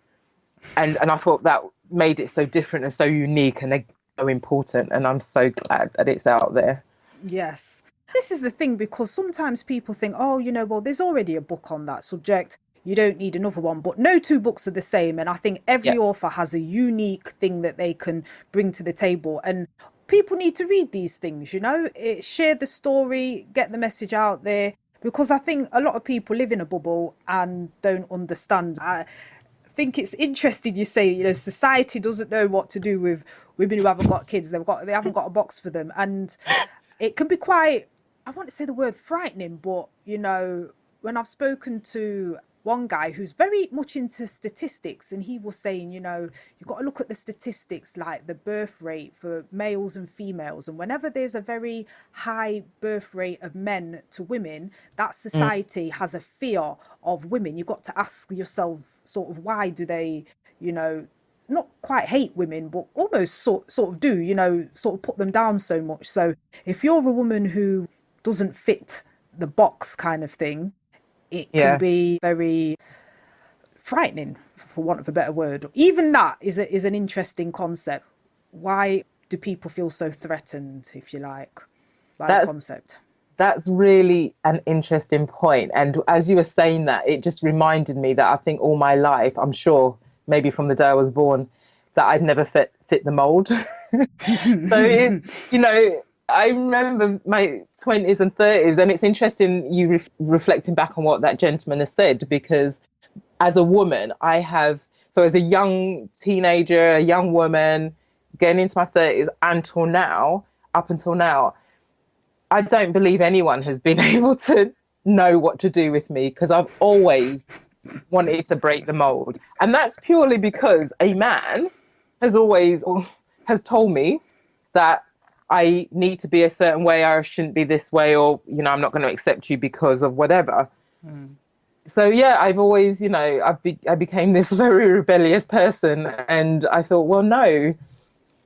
And I thought that made it so different and so unique and so important, and I'm so glad that it's out there. Yes, this is the thing, because sometimes people think, oh, well, there's already a book on that subject, you don't need another one. But no two books are the same, and I think every author has a unique thing that they can bring to the table, and people need to read these things, share the story, get the message out there, because I think a lot of people live in a bubble and don't understand. I think it's interesting you say, society doesn't know what to do with women who haven't got kids. They haven't got a box for them, and it can be quite, I want to say the word frightening, but when I've spoken to one guy who's very much into statistics, and he was saying, you've got to look at the statistics, like the birth rate for males and females, and whenever there's a very high birth rate of men to women, that society has a fear of women. You've got to ask yourself sort of, why do they, not quite hate women, but almost sort of do, sort of put them down so much. So if you're a woman who doesn't fit the box kind of thing, it can be very frightening, for want of a better word. Even that is an interesting concept. Why do people feel so threatened, if you like, by the concept? That's really an interesting point. And as you were saying that, it just reminded me that I think all my life, I'm sure, maybe from the day I was born, that I've never fit the mold. So, I remember my 20s and 30s, and it's interesting you reflecting back on what that gentleman has said, because as a woman, as a young teenager, a young woman, getting into my 30s up until now, I don't believe anyone has been able to know what to do with me, because I've always wanted to break the mold. And that's purely because a man has told me that I need to be a certain way, or I shouldn't be this way, or, I'm not going to accept you because of whatever. So, yeah, I've always, I became this very rebellious person, and I thought, well, no,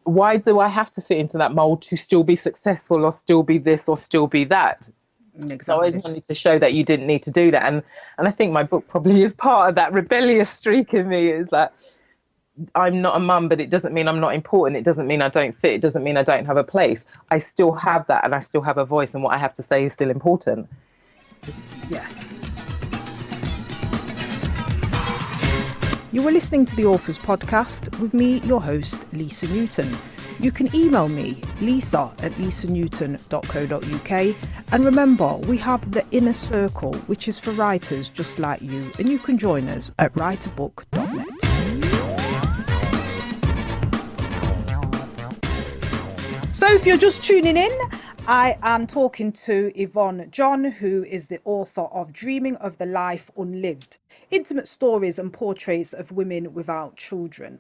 why do I have to fit into that mold to still be successful, or still be this, or still be that? Exactly. So I always wanted to show that you didn't need to do that. And I think my book probably is part of that rebellious streak in me, is that I'm not a mum, but it doesn't mean I'm not important. It doesn't mean I don't fit. It doesn't mean I don't have a place. I still have that, and I still have a voice, and what I have to say is still important. Yes. You were listening to the Authors Podcast with me, your host, Lisa Newton. You can email me, lisa@lisanewton.co.uk. And remember, we have the Inner Circle, which is for writers just like you, and you can join us at writerbook.net. So if you're just tuning in, I am talking to Yvonne John, who is the author of Dreaming of the Life Unlived, Intimate Stories and Portraits of Women Without Children.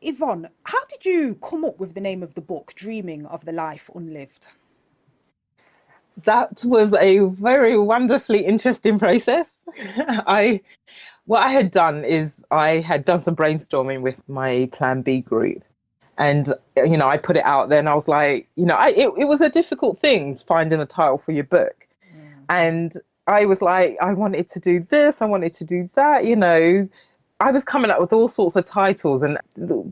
Yvonne, how did you come up with the name of the book, Dreaming of the Life Unlived? That was a very wonderfully interesting process. What I had done is I had done some brainstorming with my Plan B group. And, I put it out there, and I was like, it was a difficult thing, finding a title for your book. And I was like, I wanted to do this, I wanted to do that, I was coming up with all sorts of titles, and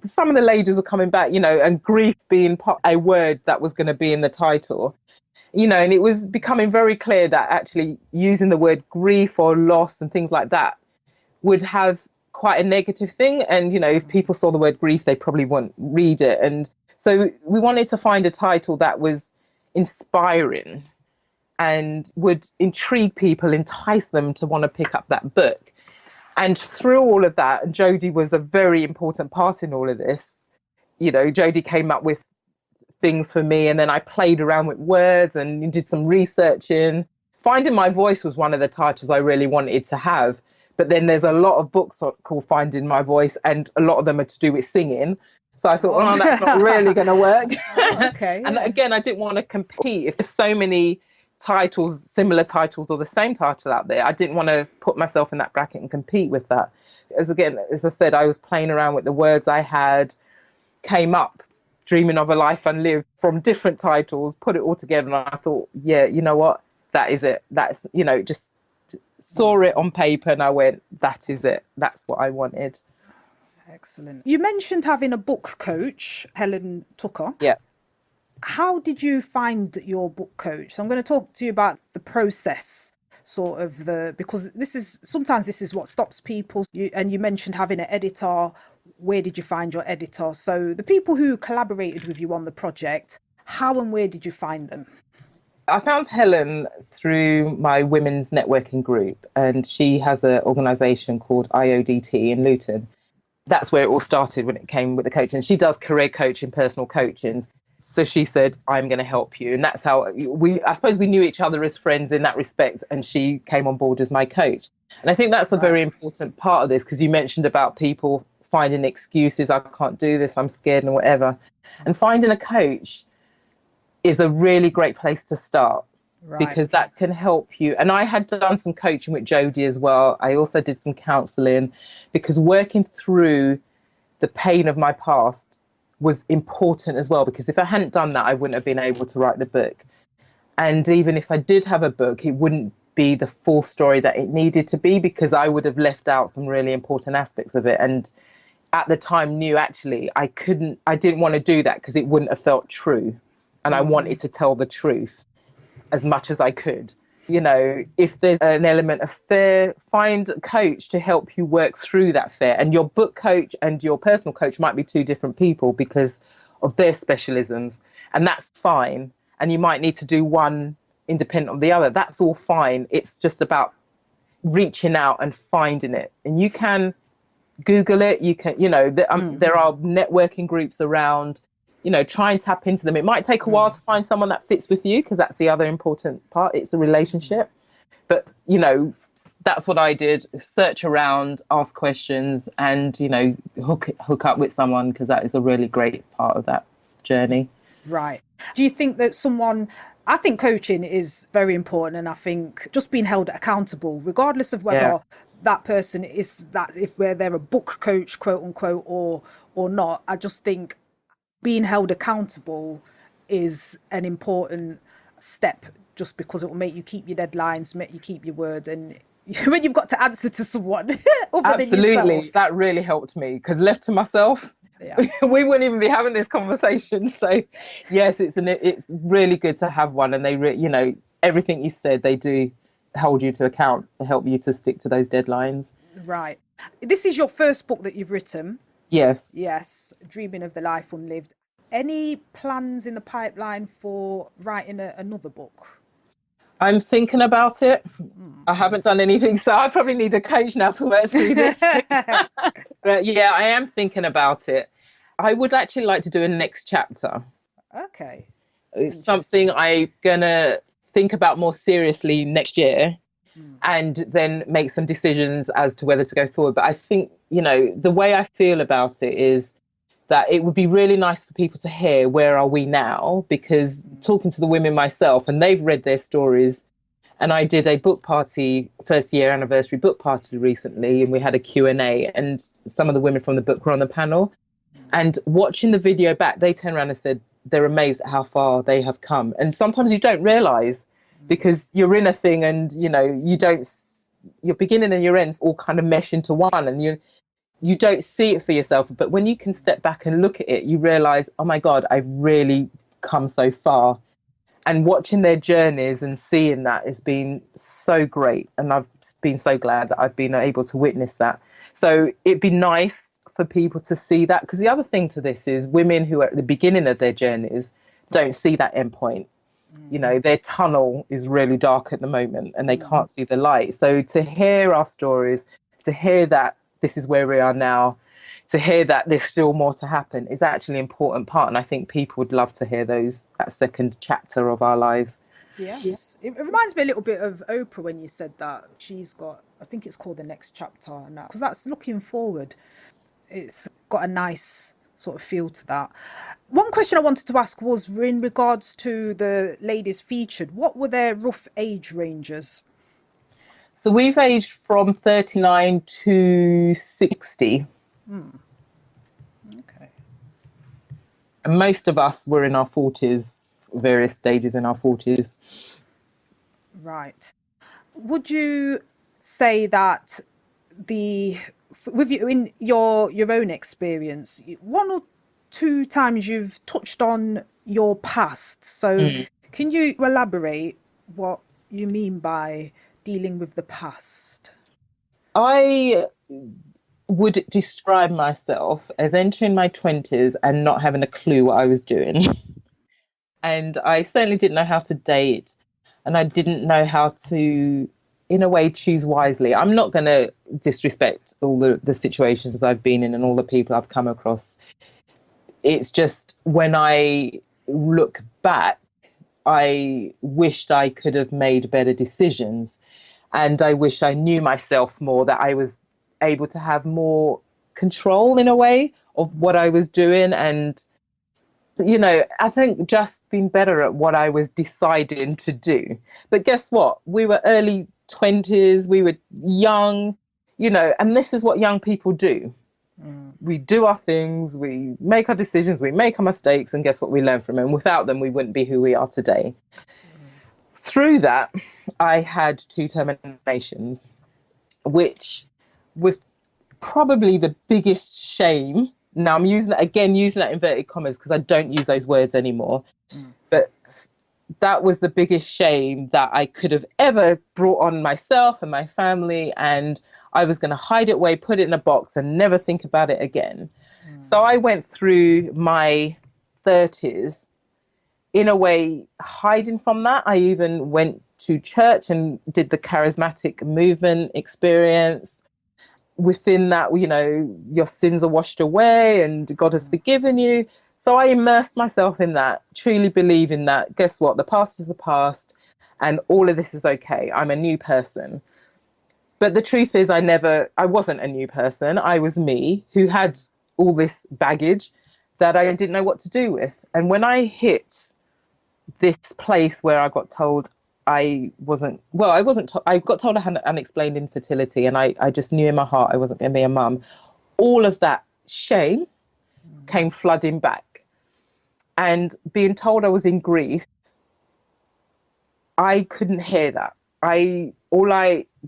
some of the ladies were coming back, and grief being a word that was going to be in the title, and it was becoming very clear that actually using the word grief or loss and things like that would have quite a negative thing. And, if people saw the word grief, they probably wouldn't read it. And so we wanted to find a title that was inspiring and would intrigue people, entice them to want to pick up that book. And through all of that, and Jodie was a very important part in all of this, Jodie came up with things for me, and then I played around with words and did some researching. Finding My Voice was one of the titles I really wanted to have. But then there's a lot of books called Finding My Voice, and a lot of them are to do with singing. So I thought, well, that's not really going to work. Okay. And again, I didn't want to compete. If there's so many titles, similar titles, or the same title out there, I didn't want to put myself in that bracket and compete with that. As I said, I was playing around with the words I had, came up, Dreaming of a Life Unlived, from different titles, put it all together. And I thought, yeah, you know what? That is it. That's, just saw it on paper, and I went, that is it. That's what I wanted. Excellent. You mentioned having a book coach, Helen Tucker. Yeah. How did you find your book coach? So I'm going to talk to you about the process, because sometimes this is what stops people. And you mentioned having an editor. Where did you find your editor? So the people who collaborated with you on the project, how and where did you find them? I found Helen through my women's networking group, and she has an organisation called IODT in Luton. That's where it all started when it came with the coaching. She does career coaching, personal coaching. So she said, I'm going to help you. And that's how I suppose we knew each other as friends in that respect. And she came on board as my coach. And I think that's a very important part of this, because you mentioned about people finding excuses. I can't do this, I'm scared and whatever. And finding a coach is a really great place to start, because that can help you. And I had done some coaching with Jodie as well. I also did some counselling, because working through the pain of my past was important as well, because if I hadn't done that, I wouldn't have been able to write the book. And even if I did have a book, it wouldn't be the full story that it needed to be, because I would have left out some really important aspects of it. And at the time knew actually I didn't want to do that, because it wouldn't have felt true. And I wanted to tell the truth as much as I could. If there's an element of fear, find a coach to help you work through that fear. And your book coach and your personal coach might be two different people because of their specialisms. And that's fine. And you might need to do one independent of the other. That's all fine. It's just about reaching out and finding it. And you can Google it. You can, there are networking groups around. try and tap into them. It might take a while to find someone that fits with you, because that's the other important part. It's a relationship. But, that's what I did. Search around, ask questions, and, hook up with someone, because that is a really great part of that journey. Right. Do you think that I think coaching is very important, and I think just being held accountable, regardless of whether that person is where they're a book coach, quote unquote, or not. I just think being held accountable is an important step, just because it will make you keep your deadlines, make you keep your word, and when you've got to answer to someone other than yourself. That really helped me, because left to myself, we wouldn't even be having this conversation. So yes, it's really good to have one, and they everything you said, they do hold you to account, help you to stick to those deadlines. Right. This is your first book that you've written. Yes, Dreaming of the Life Unlived. Any plans in the pipeline for writing another book? I'm thinking about it. I haven't done anything, so I probably need a coach now to work through this. But yeah, I am thinking about it. I would actually like to do a next chapter. Okay. It's something I'm going to think about more seriously next year, and then make some decisions as to whether to go forward. But I think, the way I feel about it is that it would be really nice for people to hear, where are we now? Because talking to the women myself, and they've read their stories, and I did a book party, first year anniversary book party recently, and we had a Q&A, and some of the women from the book were on the panel. And watching the video back, they turned around and said they're amazed at how far they have come. And sometimes you don't realise, because you're in a thing, and, your beginning and your ends all kind of mesh into one, and you don't see it for yourself. But when you can step back and look at it, you realise, oh my God, I've really come so far. And watching their journeys and seeing that has been so great. And I've been so glad that I've been able to witness that. So it'd be nice for people to see that, because the other thing to this is women who are at the beginning of their journeys don't see that end point. Their tunnel is really dark at the moment, and they can't see the light. So to hear our stories, to hear that this is where we are now, to hear that there's still more to happen, is actually an important part. And I think people would love to hear that second chapter of our lives. Yes. It reminds me a little bit of Oprah when you said that. She's got, I think it's called The Next Chapter now, because that's looking forward. It's got a nice sort of feel to that. One question I wanted to ask was in regards to the ladies featured. What were their rough age ranges? So we've aged from 39 to 60. Okay. And most of us were in our 40s, various stages in our 40s. Right. Would you say that with you in your own experience, one or two times you've touched on your past? So can you elaborate what you mean by dealing with the past? I would describe myself as entering my 20s and not having a clue what I was doing. And I certainly didn't know how to date, and I didn't know how to, in a way, choose wisely. I'm not going to disrespect all the situations I've been in and all the people I've come across. It's just, when I look back, I wished I could have made better decisions. And I wish I knew myself more, that I was able to have more control, in a way, of what I was doing. And, I think just being better at what I was deciding to do. But guess what? We were early 20s, we were young, and this is what young people do. We do our things, we make our decisions, we make our mistakes, and guess what? We learn from them. Without them, we wouldn't be who we are today. Through that, I had 2 terminations, which was probably the biggest shame. Now I'm using that inverted commas, because I don't use those words anymore. But that was the biggest shame that I could have ever brought on myself and my family. And I was going to hide it away, put it in a box, and never think about it again. So I went through my 30s in a way hiding from that. I even went to church and did the charismatic movement experience. Within that, your sins are washed away and God has forgiven you. So I immersed myself in that, truly believing that, guess what, the past is the past and all of this is okay. I'm a new person. But the truth is I wasn't a new person. I was me who had all this baggage that I didn't know what to do with. And when I hit this place where I got told I got told I had unexplained infertility, and I just knew in my heart I wasn't going to be a mum. All of that shame came flooding back. And being told I was in grief, I couldn't hear that.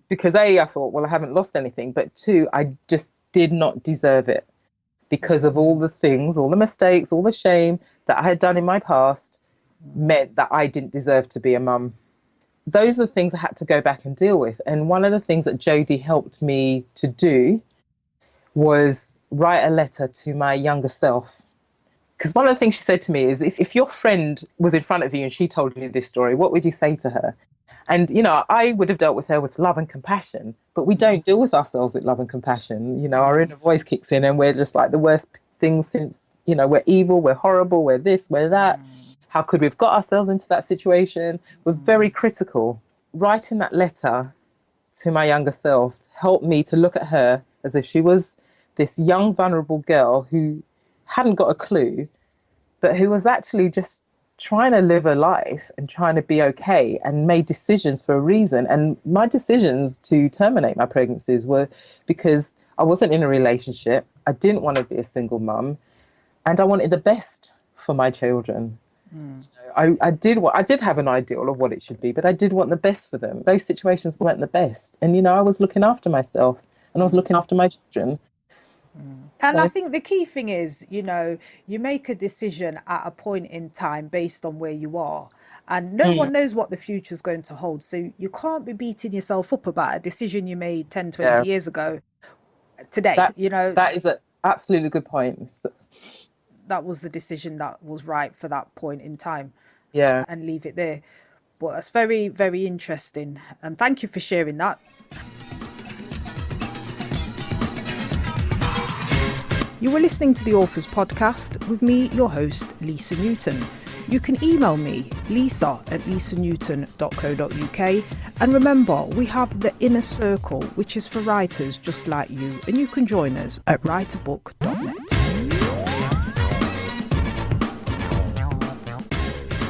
Because I thought, well, I haven't lost anything, but two, I just did not deserve it because of all the things, all the mistakes, all the shame that I had done in my past meant that I didn't deserve to be a mum. Those are the things I had to go back and deal with. And one of the things that Jodie helped me to do was write a letter to my younger self. Because one of the things she said to me is, if your friend was in front of you and she told you this story, what would you say to her? And, I would have dealt with her with love and compassion, but we don't deal with ourselves with love and compassion. Our inner voice kicks in and we're just like the worst things since, we're evil, we're horrible, we're this, we're that. How could we have got ourselves into that situation? We're very critical. Writing that letter to my younger self helped me to look at her as if she was this young, vulnerable girl who hadn't got a clue, but who was actually just trying to live a life and trying to be okay and made decisions for a reason. And my decisions to terminate my pregnancies were because I wasn't in a relationship. I didn't want to be a single mum, and I wanted the best for my children. I did have an ideal of what it should be, but I did want the best for them. Those situations weren't the best. And, I was looking after myself and I was looking after my children. And I think the key thing is, you make a decision at a point in time based on where you are. And no one knows what the future is going to hold. So you can't be beating yourself up about a decision you made 10, 20 years ago today. That is an absolutely good point. That was the decision that was right for that point in time. Yeah. And leave it there. But that's very, very interesting. And thank you for sharing that. You were listening to the Authors Podcast with me, your host, Lisa Newton. You can email me, lisa@lisanewton.co.uk. And remember, we have the Inner Circle, which is for writers just like you. And you can join us at writeabook.net.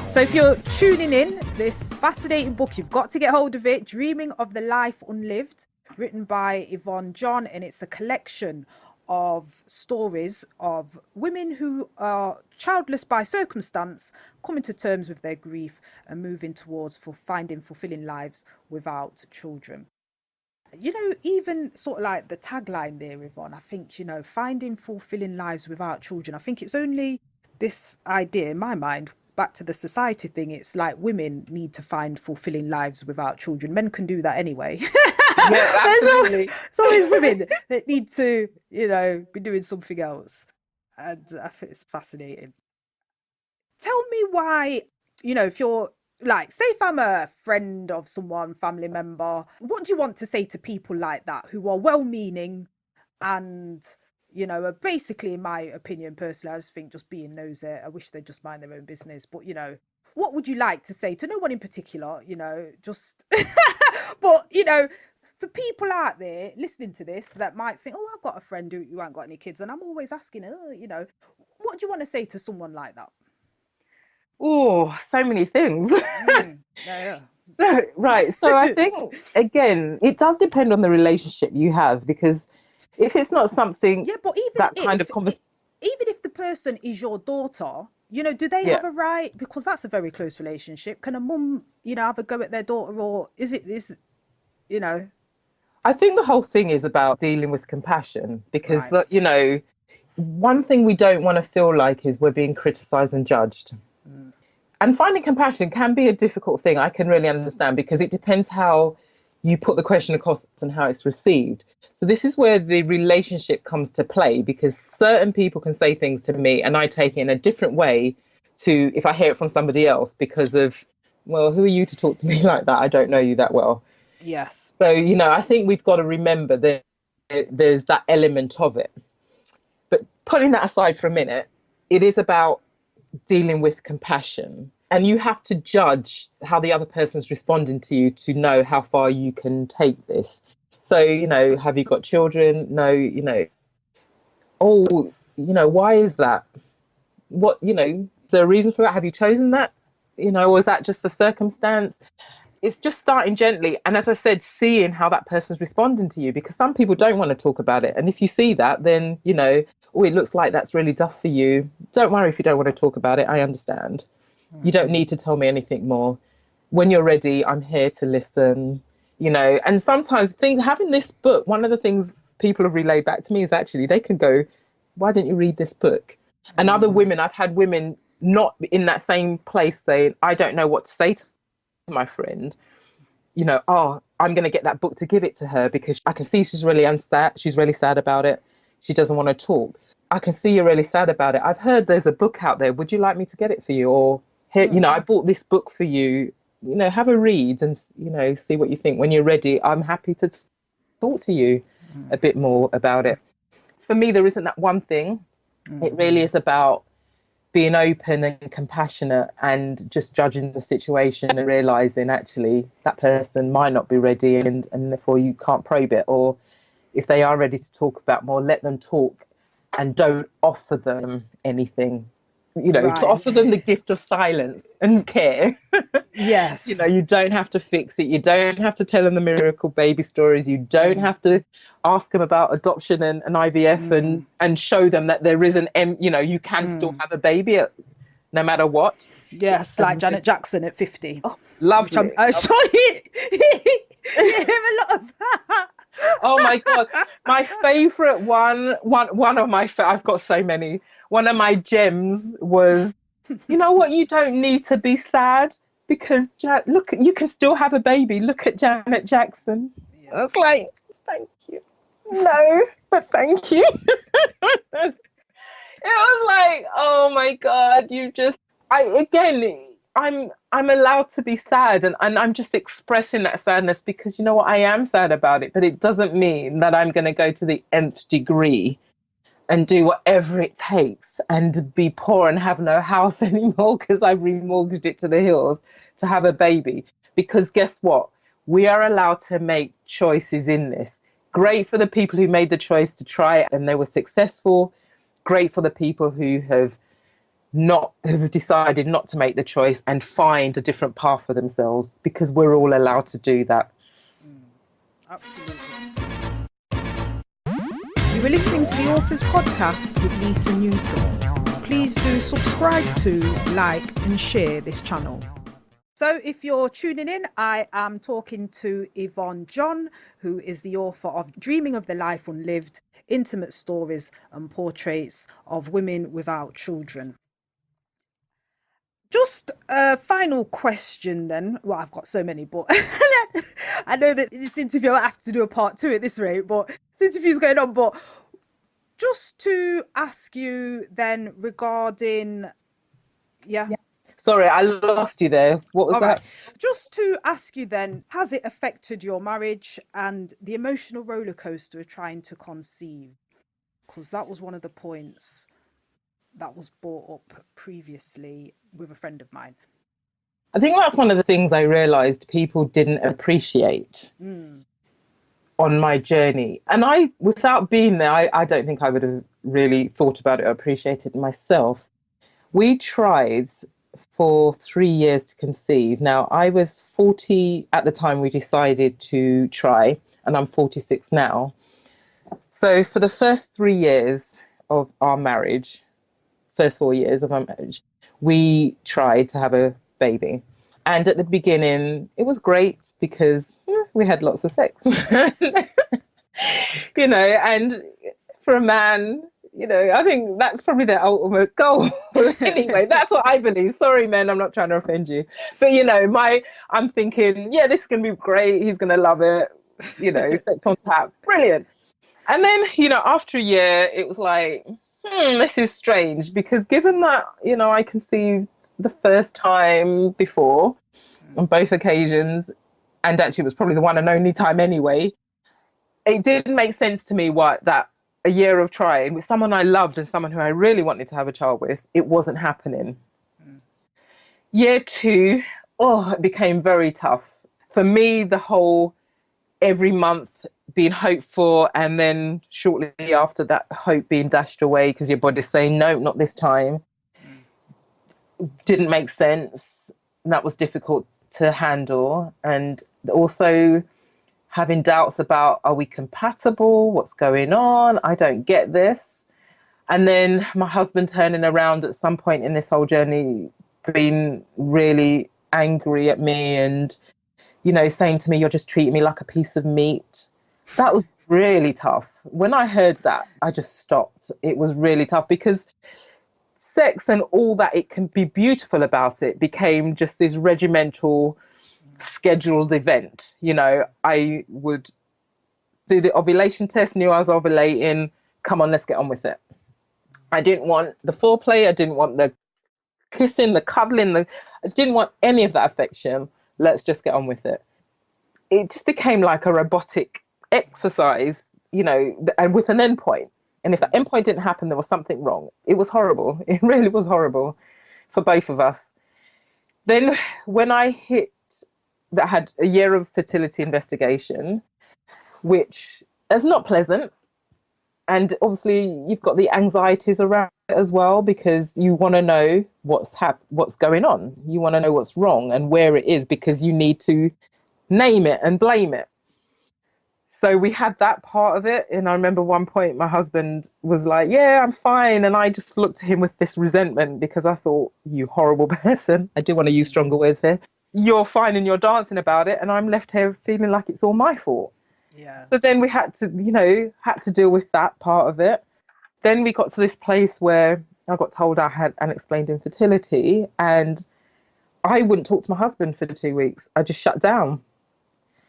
So if you're tuning in, this fascinating book, you've got to get hold of it, Dreaming of the Life Unlived, written by Yvonne John, and it's a collection of stories of women who are childless by circumstance, coming to terms with their grief and moving towards finding fulfilling lives without children. Even sort of like the tagline there, Yvonne, I think, finding fulfilling lives without children, I think it's only this idea in my mind, back to the society thing, it's like women need to find fulfilling lives without children. Men can do that anyway. Yeah, absolutely. It's always women that need to, be doing something else. And I think it's fascinating. Tell me why, if you're like, say if I'm a friend of someone, family member, what do you want to say to people like that who are well-meaning and, basically, in my opinion, personally, I just think just being nosy, I wish they'd just mind their own business. But, what would you like to say to no one in particular, just, but, for people out there listening to this that might think, oh, I've got a friend who ain't got any kids. And I'm always asking, what do you want to say to someone like that? Oh, so many things. Yeah. Right. So I think, again, it does depend on the relationship you have, because if it's not something, but even if the person is your daughter, do they have a right? Because that's a very close relationship. Can a mum, have a go at their daughter, or is it? I think the whole thing is about dealing with compassion, because, one thing we don't want to feel like is we're being criticised and judged. And finding compassion can be a difficult thing. I can really understand, because it depends how you put the question across and how it's received. So this is where the relationship comes to play, because certain people can say things to me and I take it in a different way to if I hear it from somebody else, because of, well, who are you to talk to me like that? I don't know you that well. Yes. So, I think we've got to remember that there's that element of it. But putting that aside for a minute, it is about dealing with compassion. And you have to judge how the other person's responding to you to know how far you can take this. So, you know, have you got children? No, you know, oh, you know, why is that? What, you know, is there a reason for that? Have you chosen that? You know, or is that just a circumstance? It's just starting gently. And as I said, seeing how that person's responding to you, because some people don't want to talk about it. And if you see that, then, you know, oh, it looks like that's really tough for you. Don't worry if you don't want to talk about it. I understand. You don't need to tell me anything more. When you're ready, I'm here to listen, you know. And sometimes having this book, one of the things people have relayed back to me is actually they can go, why didn't you read this book? And other women, I've had women not in that same place saying, I don't know what to say to my friend, you know, oh, I'm going to get that book to give it to her because I can see she's really sad. She's really sad about it. She doesn't want to talk. I can see you're really sad about it. I've heard there's a book out there. Would you like me to get it for you? Or here, you know, I bought this book for you. You know, have a read and, you know, see what you think. When you're ready, I'm happy to talk to you a bit more about it. For me, there isn't that one thing. It really is about being open and compassionate and just judging the situation and realizing actually that person might not be ready and therefore you can't probe it. Or if they are ready to talk about more, let them talk and don't offer them anything. You know, to offer them the gift of silence and care. Yes. You know, you don't have to fix it. You don't have to tell them the miracle baby stories. You don't have to ask them about adoption and IVF and show them that there is you know, you can still have a baby no matter what. Yes, like Janet Jackson at 50. Oh, lovely. I saw you hear a lot of that. Oh my God. My favorite one of my, I've got so many. One of my gems was, you know what? You don't need to be sad because look, you can still have a baby. Look at Janet Jackson. Yeah. I was like, thank you. No, but thank you. It was like, oh my God, I'm allowed to be sad and I'm just expressing that sadness because you know what, I am sad about it, but it doesn't mean that I'm going to go to the nth degree and do whatever it takes and be poor and have no house anymore because I've remortgaged it to the hills to have a baby. Because guess what? We are allowed to make choices in this. Great for the people who made the choice to try it and they were successful. Great for the people who have decided not to make the choice and find a different path for themselves, because we're all allowed to do that. Absolutely. You were listening to the Authors Podcast with Lisa Newton. Please do subscribe to, like and share this channel. So if you're tuning in, I am talking to Yvonne John, who is the author of Dreaming of the Life Unlived, Intimate Stories and Portraits of Women Without Children. Just a final question then. Well, I've got so many, but I know that this interview, I have to do a part 2 at this rate, but this interview's going on. But just to ask you then regarding, yeah. Sorry, I lost you there. What was that? Right. Just to ask you then, has it affected your marriage and the emotional roller coaster of trying to conceive? Because that was one of the points that was brought up previously with a friend of mine. I think that's one of the things I realized people didn't appreciate on my journey. And without being there, I don't think I would have really thought about it or appreciated it myself. We tried for 3 years to conceive. Now, I was 40 at the time we decided to try, and I'm 46 now. So for the first 3 years of our marriage, first 4 years of our marriage, we tried to have a baby. And at the beginning, it was great because we had lots of sex. You know, and for a man, you know, I think that's probably their ultimate goal. Anyway, that's what I believe. Sorry, men, I'm not trying to offend you. But, you know, I'm thinking, yeah, this is going to be great. He's going to love it. You know, sex on tap. Brilliant. And then, you know, after a year, it was like, this is strange, because given that, you know, I conceived the first time before on both occasions, and actually it was probably the one and only time anyway, it didn't make sense to me that a year of trying with someone I loved and someone who I really wanted to have a child with, it wasn't happening. Year 2, it became very tough. For me, the whole every month being hoped for, and then shortly after that hope being dashed away because your body's saying, no, not this time, didn't make sense. That was difficult to handle. And also having doubts about, are we compatible? What's going on? I don't get this. And then my husband turning around at some point in this whole journey, being really angry at me and, saying to me, you're just treating me like a piece of meat. That was really tough. When I heard that, I just stopped. It was really tough because sex and all that it can be beautiful about it became just this regimental, scheduled event. I would do the ovulation test, knew I was ovulating. Come on, let's get on with it. I didn't want the foreplay. I didn't want the kissing, the cuddling. I didn't want any of that affection. Let's just get on with it. It just became like a robotic exercise, and with an endpoint. And if that endpoint didn't happen, there was something wrong. It was horrible. It really was horrible for both of us. Then when I had a year of fertility investigation, which is not pleasant. And obviously you've got the anxieties around it as well, because you want to know what's going on. You want to know what's wrong and where it is, because you need to name it and blame it. So we had that part of it. And I remember one point my husband was like, yeah, I'm fine. And I just looked at him with this resentment because I thought, you horrible person. I do want to use stronger words here. You're fine and you're dancing about it. And I'm left here feeling like it's all my fault. Yeah. So then we had to deal with that part of it. Then we got to this place where I got told I had unexplained infertility, and I wouldn't talk to my husband for 2 weeks. I just shut down.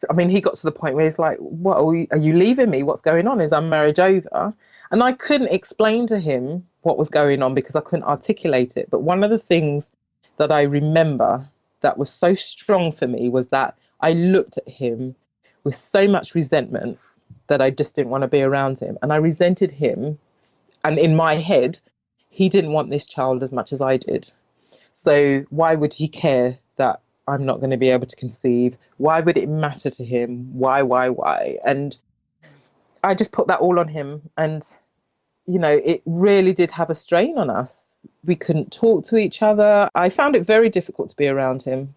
I mean, he got to the point where he's like, what, are you leaving me? What's going on? Is our marriage over? And I couldn't explain to him what was going on because I couldn't articulate it. But one of the things that I remember that was so strong for me was that I looked at him with so much resentment that I just didn't want to be around him. And I resented him. And in my head, he didn't want this child as much as I did. So why would he care that I'm not going to be able to conceive? Why would it matter to him? Why? And I just put that all on him. And, it really did have a strain on us. We couldn't talk to each other. I found it very difficult to be around him.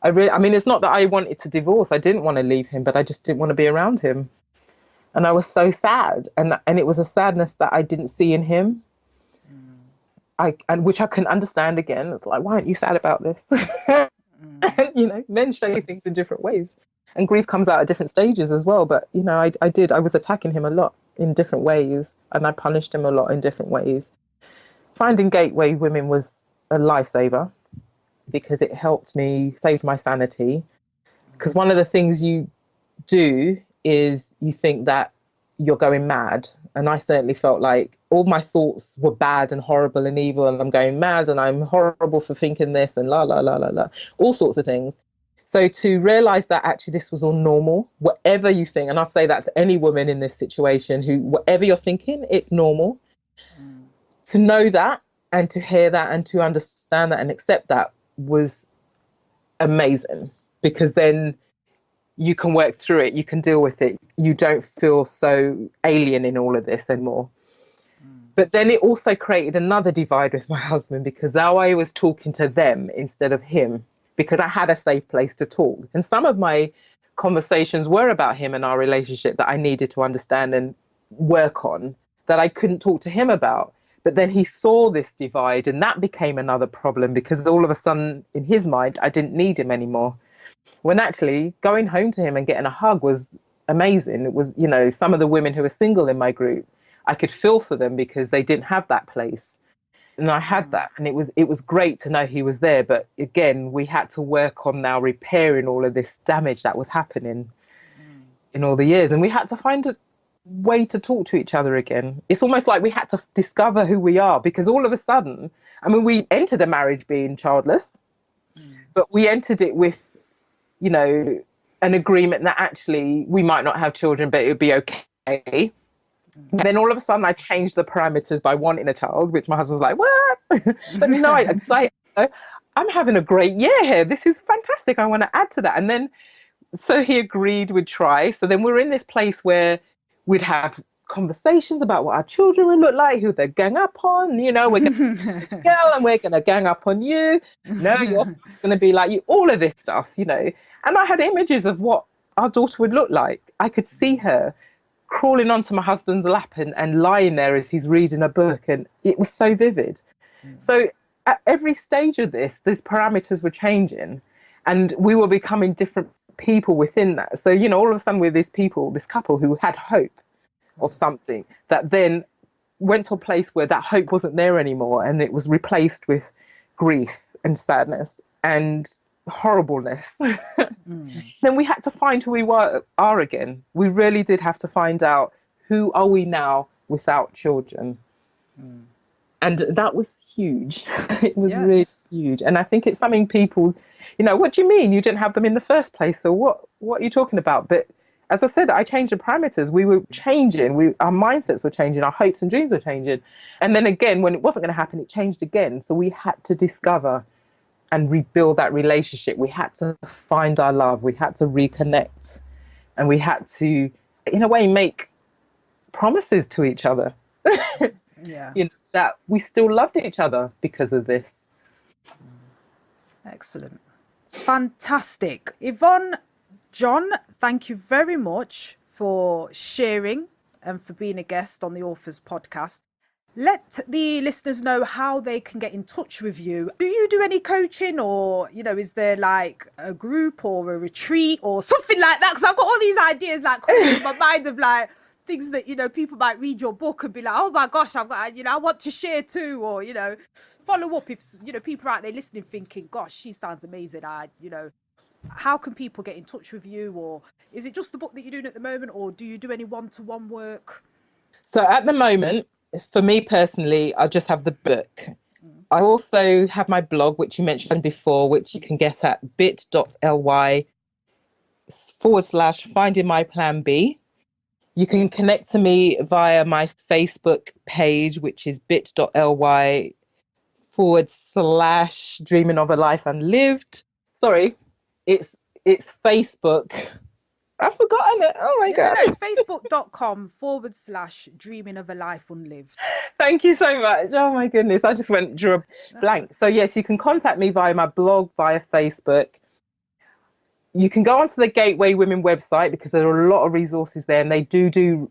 It's not that I wanted to divorce. I didn't want to leave him, but I just didn't want to be around him. And I was so sad. And it was a sadness that I didn't see in him. Which I couldn't understand again. It's like, why aren't you sad about this? And, men show things in different ways. And grief comes out at different stages as well. But, I was attacking him a lot in different ways. And I punished him a lot in different ways. Finding gateway women was a lifesaver, because it helped me save my sanity. Because one of the things you do is you think that you're going mad. And I certainly felt like all my thoughts were bad and horrible and evil, and I'm going mad and I'm horrible for thinking this and la, la, la, la, la, all sorts of things. So to realize that actually this was all normal, whatever you think, and I'll say that to any woman in this situation who, whatever you're thinking, it's normal. To know that and to hear that and to understand that and accept that was amazing, because then you can work through it, you can deal with it, you don't feel so alien in all of this anymore. But then it also created another divide with my husband, because now I was talking to them instead of him, because I had a safe place to talk. And some of my conversations were about him and our relationship that I needed to understand and work on, that I couldn't talk to him about. But then he saw this divide, and that became another problem, because all of a sudden in his mind, I didn't need him anymore. When actually going home to him and getting a hug was amazing. It was, some of the women who were single in my group, I could feel for them because they didn't have that place. And I had that, and it was great to know he was there. But again, we had to work on now repairing all of this damage that was happening in all the years. And we had to find a way to talk to each other again. It's almost like we had to discover who we are, because all of a sudden, we entered a marriage being childless, but we entered it with, an agreement that actually we might not have children, but it would be okay. Then all of a sudden I changed the parameters by wanting a child, which my husband was like, what? But no, I'm having a great year here. This is fantastic. I want to add to that. And then, so he agreed we'd try. So then we're in this place where we'd have conversations about what our children would look like, who they'd gang up on. We're going to girl and we're going to gang up on you. No, you're going to be like you, all of this stuff, And I had images of what our daughter would look like. I could see her crawling onto my husband's lap and lying there as he's reading a book. And it was so vivid. So at every stage of this, these parameters were changing and we were becoming different people within that. So, all of a sudden we're this couple who had hope of something that then went to a place where that hope wasn't there anymore. And it was replaced with grief and sadness and horribleness. Then we had to find who we are again. We really did have to find out, who are we now without children? And that was huge. It was really huge. And I think it's something people, what do you mean you didn't have them in the first place? So what are you talking about? But as I said, I changed the parameters. We were changing. Our mindsets were changing. Our hopes and dreams were changing. And then again, when it wasn't going to happen, it changed again. So we had to discover and rebuild that relationship. We had to find our love. We had to reconnect. And we had to, in a way, make promises to each other. That we still loved each other because of this. Excellent. Fantastic. Yvonne John, thank you very much for sharing and for being a guest on the Authors Podcast. Let the listeners know how they can get in touch with you. Do you do any coaching, or, is there like a group or a retreat or something like that? Because I've got all these ideas like coming to my mind of like things that, people might read your book and be like, oh my gosh, I've got, I want to share too, or, follow up if, people are out there listening thinking, gosh, she sounds amazing. How can people get in touch with you? Or is it just the book that you're doing at the moment, or do you do any one-to-one work? So at the moment, for me personally, I just have the book. I also have my blog, which you mentioned before, which you can get at bit.ly/finding my plan B. You can connect to me via my Facebook page, which is bit.ly/dreaming of a life unlived. Sorry. It's Facebook. I've forgotten it. Oh my God. No, it's facebook.com/dreaming of a life unlived. Thank you so much. Oh my goodness. I just drew a blank. So yes, you can contact me via my blog, via Facebook. You can go onto the Gateway Women website because there are a lot of resources there, and they do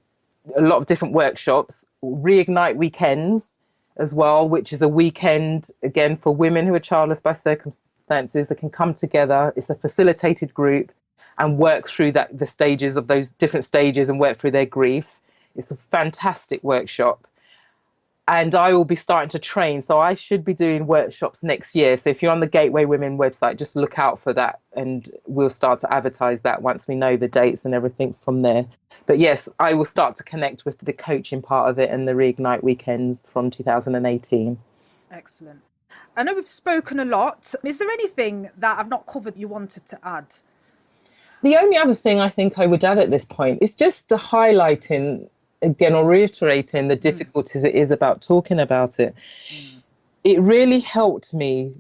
a lot of different workshops. Reignite weekends as well, which is a weekend again for women who are childless by circumstances that can come together. It's a facilitated group and work through the stages of those different stages and work through their grief. It's a fantastic workshop. And I will be starting to train. So I should be doing workshops next year. So if you're on the Gateway Women website, just look out for that. And we'll start to advertise that once we know the dates and everything from there. But yes, I will start to connect with the coaching part of it and the Reignite weekends from 2018. Excellent. I know we've spoken a lot. Is there anything that I've not covered you wanted to add? The only other thing I think I would add at this point is just highlighting again or reiterating the difficulties it is about talking about it. It really helped me,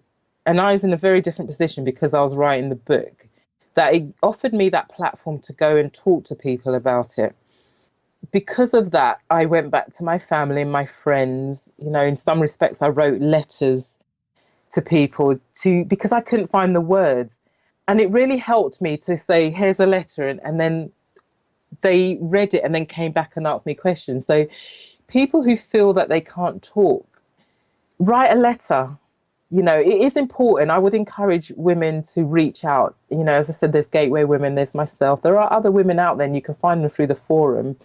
and I was in a very different position because I was writing the book, that it offered me that platform to go and talk to people about it. Because of that, I went back to my family and my friends. In some respects, I wrote letters to people because I couldn't find the words. And it really helped me to say, here's a letter. And then they read it and then came back and asked me questions. So people who feel that they can't talk, write a letter. It is important. I would encourage women to reach out. As I said, there's Gateway Women, there's myself. There are other women out there, and you can find them through the forum,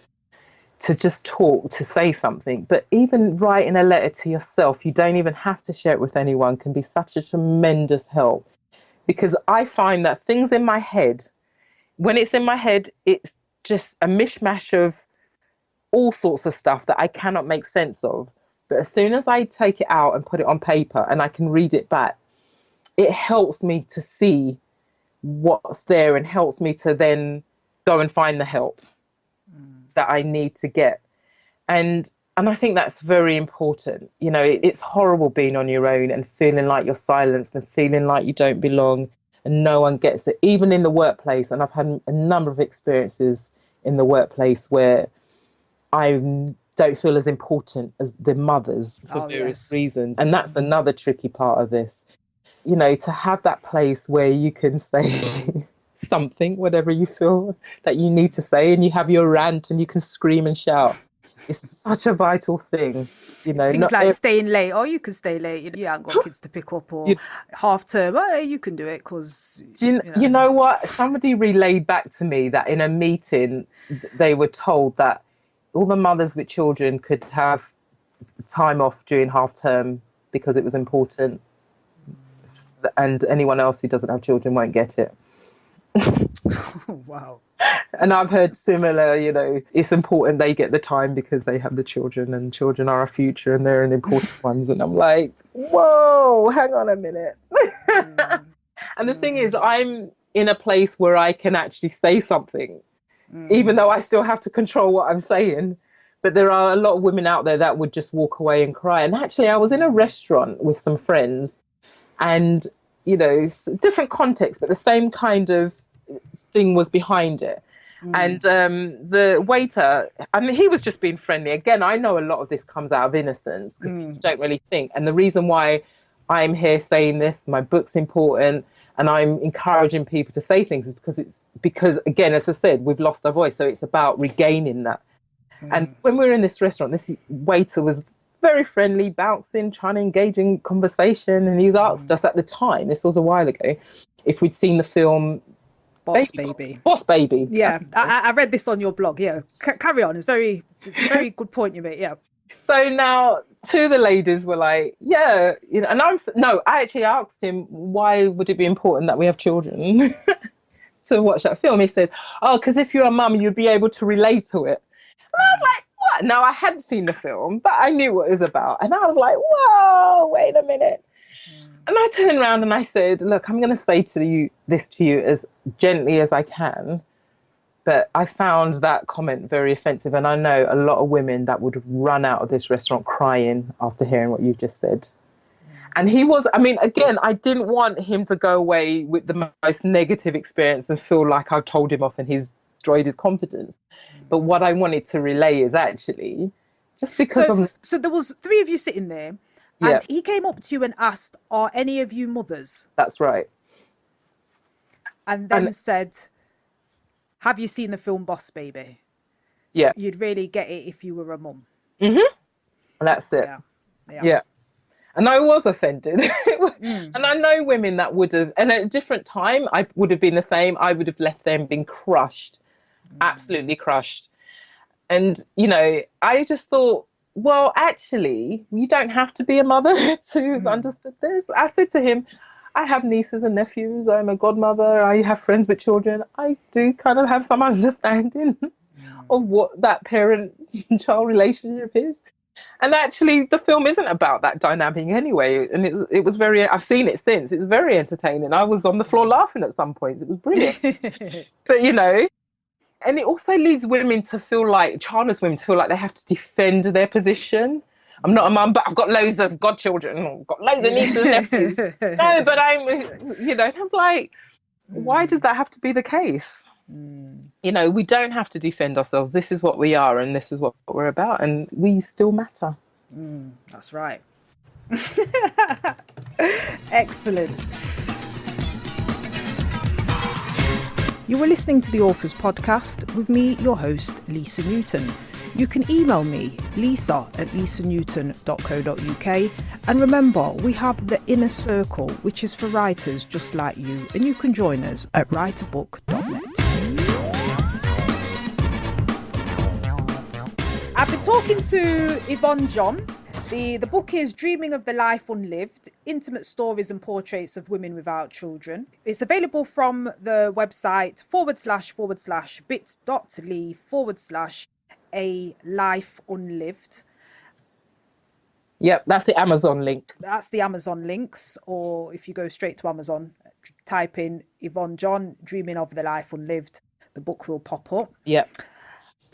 to just talk, to say something. But even writing a letter to yourself, you don't even have to share it with anyone, can be such a tremendous help. Because I find that things in my head, when it's in my head, it's just a mishmash of all sorts of stuff that I cannot make sense of. But as soon as I take it out and put it on paper and I can read it back, it helps me to see what's there and helps me to then go and find the help that I need to get. And I think that's very important. You know, it's horrible being on your own and feeling like you're silenced and feeling like you don't belong and no one gets it, even in the workplace. And I've had a number of experiences in the workplace where I don't feel as important as the mothers for various reasons. And that's another tricky part of this. You know, to have that place where you can say something, whatever you feel that you need to say, and you have your rant and you can scream and shout. It's such a vital thing, you know. Things like staying late. Oh, you can stay late. You haven't got kids to pick up, or half term. Oh, you can do it because. You know what? Somebody relayed back to me that in a meeting, they were told that all the mothers with children could have time off during half term because it was important, and anyone else who doesn't have children won't get it. Wow. And I've heard similar, you know, it's important they get the time because they have the children and children are our future and they're the important ones. And I'm like, whoa, hang on a minute. And the thing is, I'm in a place where I can actually say something, even though I still have to control what I'm saying. But there are a lot of women out there that would just walk away and cry. And actually, I was in a restaurant with some friends and, you know, different context, but the same kind of thing was behind it. And the waiter, I mean, he was just being friendly. Again, I know a lot of this comes out of innocence because people don't really think. And the reason why I'm here saying this, my book's important, and I'm encouraging people to say things is because again, as I said, we've lost our voice. So it's about regaining that. And when we were in this restaurant, this waiter was very friendly, bouncing, trying to engage in conversation. And he's asked us at the time, this was a while ago, if we'd seen the film Boss Baby. Boss Baby. Yeah, I read this on your blog. Yeah, carry on. It's very good point you made. Yeah. So now two of the ladies were like, yeah, you know, and I actually asked him, why would it be important that we have children to watch that film? He said, oh, because if you're a mum, you'd be able to relate to it. And I was like, what? Now, I hadn't seen the film, but I knew what it was about. And I was like, whoa, wait a minute. And I turned around and I said, look, I'm going to say this to you as gently as I can. But I found that comment very offensive. And I know a lot of women that would run out of this restaurant crying after hearing what you've just said. And he was, I mean, again, I didn't want him to go away with the most negative experience and feel like I've told him off and he's destroyed his confidence. But what I wanted to relay is actually just because So there was three of you sitting there. And he came up to you and asked, are any of you mothers? That's right. And then said, have you seen the film Boss Baby? Yeah. You'd really get it if you were a mum. Mm-hmm. That's it. Yeah. And I was offended. And I know women that would have, and at a different time, I would have been the same. I would have left them being crushed, absolutely crushed. And, you know, I just thought, well, actually, you don't have to be a mother to have understood this. I said to him, I have nieces and nephews. I'm a godmother. I have friends with children. I do kind of have some understanding of what that parent-child relationship is. And actually, the film isn't about that dynamic anyway. And it was I've seen it since. It's very entertaining. I was on the floor laughing at some points. It was brilliant. But, you know, and it also leads women to feel like, childless women, to feel like they have to defend their position. I'm not a mum, but I've got loads of godchildren. I've got loads of nieces and nephews. No, but I'm, you know, and I was like, why does that have to be the case? You know, we don't have to defend ourselves. This is what we are and this is what we're about. And we still matter. That's right. Excellent. You were listening to the Authors Podcast with me, your host, Lisa Newton. You can email me, lisa@lisanewton.co.uk. And remember, we have the Inner Circle, which is for writers just like you. And you can join us at writerbook.net. I've been talking to Yvonne John. The book is Dreaming of the Life Unlived, Intimate Stories and Portraits of Women Without Children. It's available from the website /bit.ly/a life unlived. Yep, that's the Amazon link. That's the Amazon links. Or if you go straight to Amazon, type in Yvonne John, Dreaming of the Life Unlived, the book will pop up. Yep.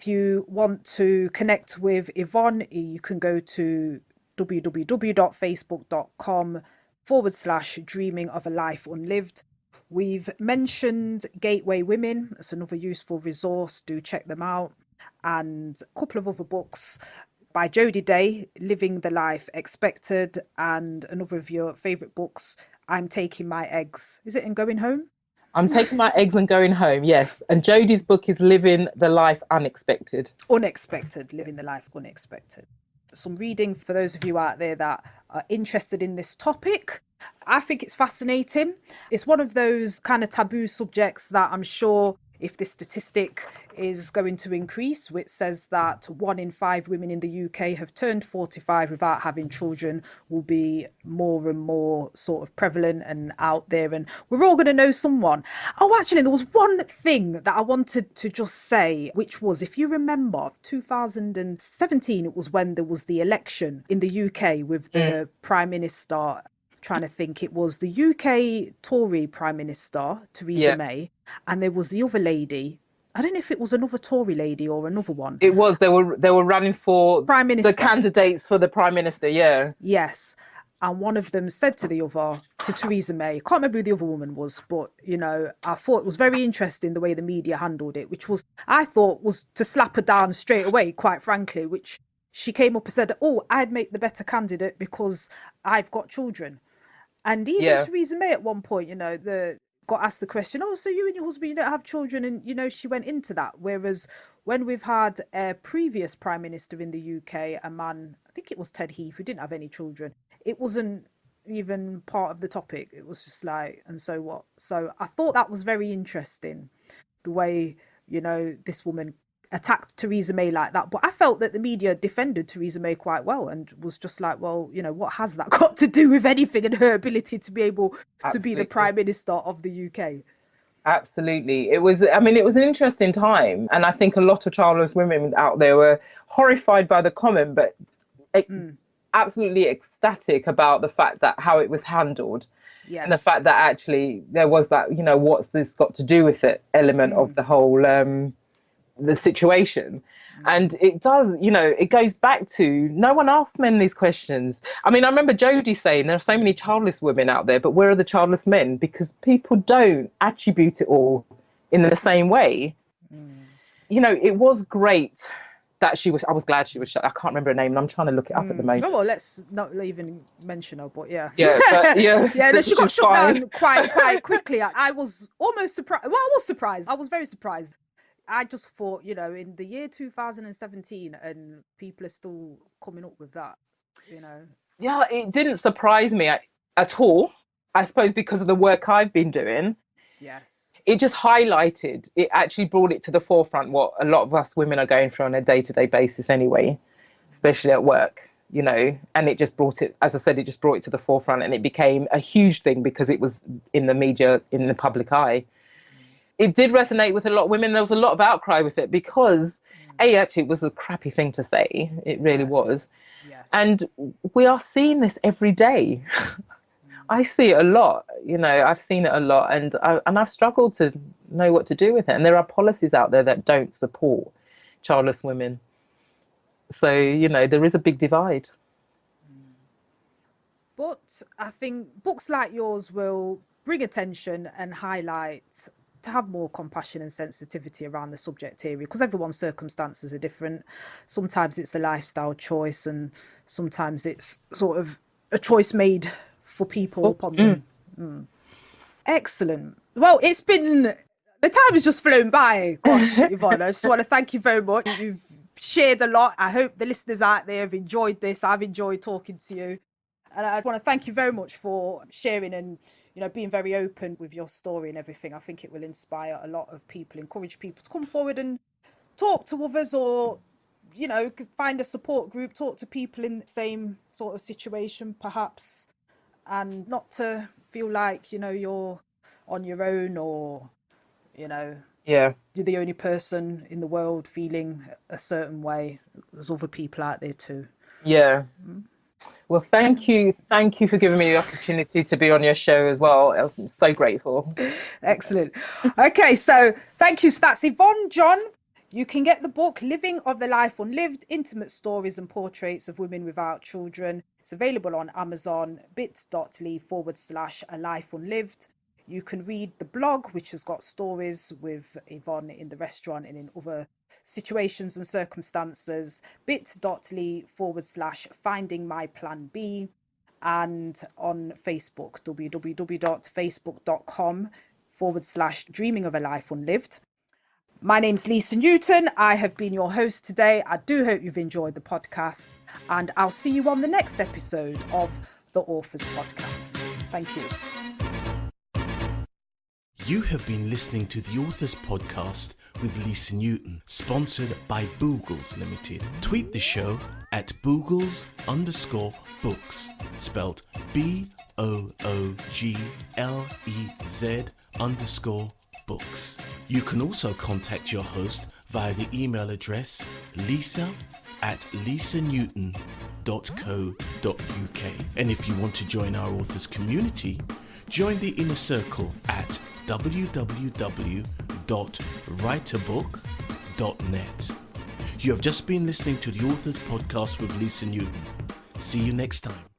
If you want to connect with Yvonne, you can go to www.facebook.com/dreaming of a life unlived. We've mentioned Gateway Women. It's another useful resource. Do check them out. And a couple of other books by Jodie Day, Living the Life Expected, and another of your favourite books, I'm Taking My Eggs. Is it in Going Home? I'm Taking My Eggs and Going Home, yes. And Jodie's book is Living the Life Unexpected. Unexpected, Living the Life Unexpected. Some reading for those of you out there that are interested in this topic. I think it's fascinating. It's one of those kind of taboo subjects that I'm sure if this statistic is going to increase, which says that 1 in 5 women in the UK have turned 45 without having children, will be more and more sort of prevalent and out there. And we're all going to know someone. Oh, actually, there was one thing that I wanted to just say, which was, if you remember, 2017, it was when there was the election in the UK with the Prime Minister. Trying to think, it was the UK Tory Prime Minister, Theresa May, and there was the other lady. I don't know if it was another Tory lady or another one. It was. They were running for Prime Minister. The candidates for the Prime Minister, yeah. Yes. And one of them said to the other, to Theresa May, I can't remember who the other woman was, but, you know, I thought it was very interesting the way the media handled it, which was, I thought, was to slap her down straight away, quite frankly, which she came up and said, oh, I'd make the better candidate because I've got children. And even Theresa May at one point, you know, got asked the question, oh, so you and your husband, you don't have children. And, you know, she went into that. Whereas when we've had a previous Prime Minister in the UK, a man, I think it was Ted Heath, who didn't have any children, it wasn't even part of the topic. It was just like, and so what? So I thought that was very interesting, the way, you know, this woman attacked Theresa May like that. But I felt that the media defended Theresa May quite well and was just like, well, you know, what has that got to do with anything and her ability to be able to be the Prime Minister of the UK? Absolutely. It was an interesting time. And I think a lot of childless women out there were horrified by the comment, but absolutely ecstatic about the fact that how it was handled. Yes. And the fact that actually there was that, you know, what's this got to do with it element of the whole the situation. And it does, you know, it goes back to no one asks men these questions. I mean, I remember Jodie saying there are so many childless women out there, but where are the childless men? Because people don't attribute it all in the same way. You know, it was great that I was glad she was shut. I can't remember her name and I'm trying to look it up at the moment. Oh, well, let's not even mention her, but yeah. Yeah, but yeah, no, she got shut down quite quickly. I was almost surprised. Well, I was surprised. I was very surprised. I just thought, you know, in the year 2017 and people are still coming up with that, you know. Yeah, it didn't surprise me at all, I suppose, because of the work I've been doing. Yes. It just highlighted, it actually brought it to the forefront what a lot of us women are going through on a day-to-day basis anyway, especially at work, you know, and it just brought it, as I said, it just brought it to the forefront and it became a huge thing because it was in the media, in the public eye. It did resonate with a lot of women. There was a lot of outcry with it because, actually, it was a crappy thing to say. It really was. Yes. And we are seeing this every day. I see it a lot. You know, I've seen it a lot, and I've struggled to know what to do with it. And there are policies out there that don't support childless women. So, you know, there is a big divide. But I think books like yours will bring attention and highlight to have more compassion and sensitivity around the subject area, because everyone's circumstances are different. Sometimes it's a lifestyle choice and sometimes it's sort of a choice made for people upon them. Excellent. Well, the time has just flown by. Gosh, Yvonne, I just want to thank you very much. You've shared a lot. I hope the listeners out there have enjoyed this. I've enjoyed talking to you. And I want to thank you very much for sharing and, you know, being very open with your story and everything. I think it will inspire a lot of people, encourage people to come forward and talk to others, or, you know, find a support group, talk to people in the same sort of situation, perhaps, and not to feel like, you know, you're on your own or, you know, you're the only person in the world feeling a certain way. There's other people out there too. Yeah. Well, thank you for giving me the opportunity to be on your show as well. I'm so grateful. Excellent. Okay, so thank you. So that's Yvonne John. You can get the book Living of the Life Unlived, Intimate Stories and Portraits of Women Without Children. It's available on Amazon, bit.ly/A Life Unlived. You can read the blog, which has got stories with Yvonne in the restaurant and in other situations and circumstances, bit.ly/Finding My Plan B. And on Facebook, www.facebook.com/Dreaming of a Life Unlived. My name's Lisa Newton. I have been your host today. I do hope you've enjoyed the podcast, and I'll see you on the next episode of the Authors Podcast. Thank you. You have been listening to the Authors Podcast with Lisa Newton, sponsored by Boogles Limited. Tweet the show at Boogles_books, spelled BOOGLEZ_books. You can also contact your host via the email address lisa@lisanewton.co.uk. And if you want to join our authors community, join the inner circle at www.writeabook.net. You have just been listening to the Authors Podcast with Lisa Newton. See you next time.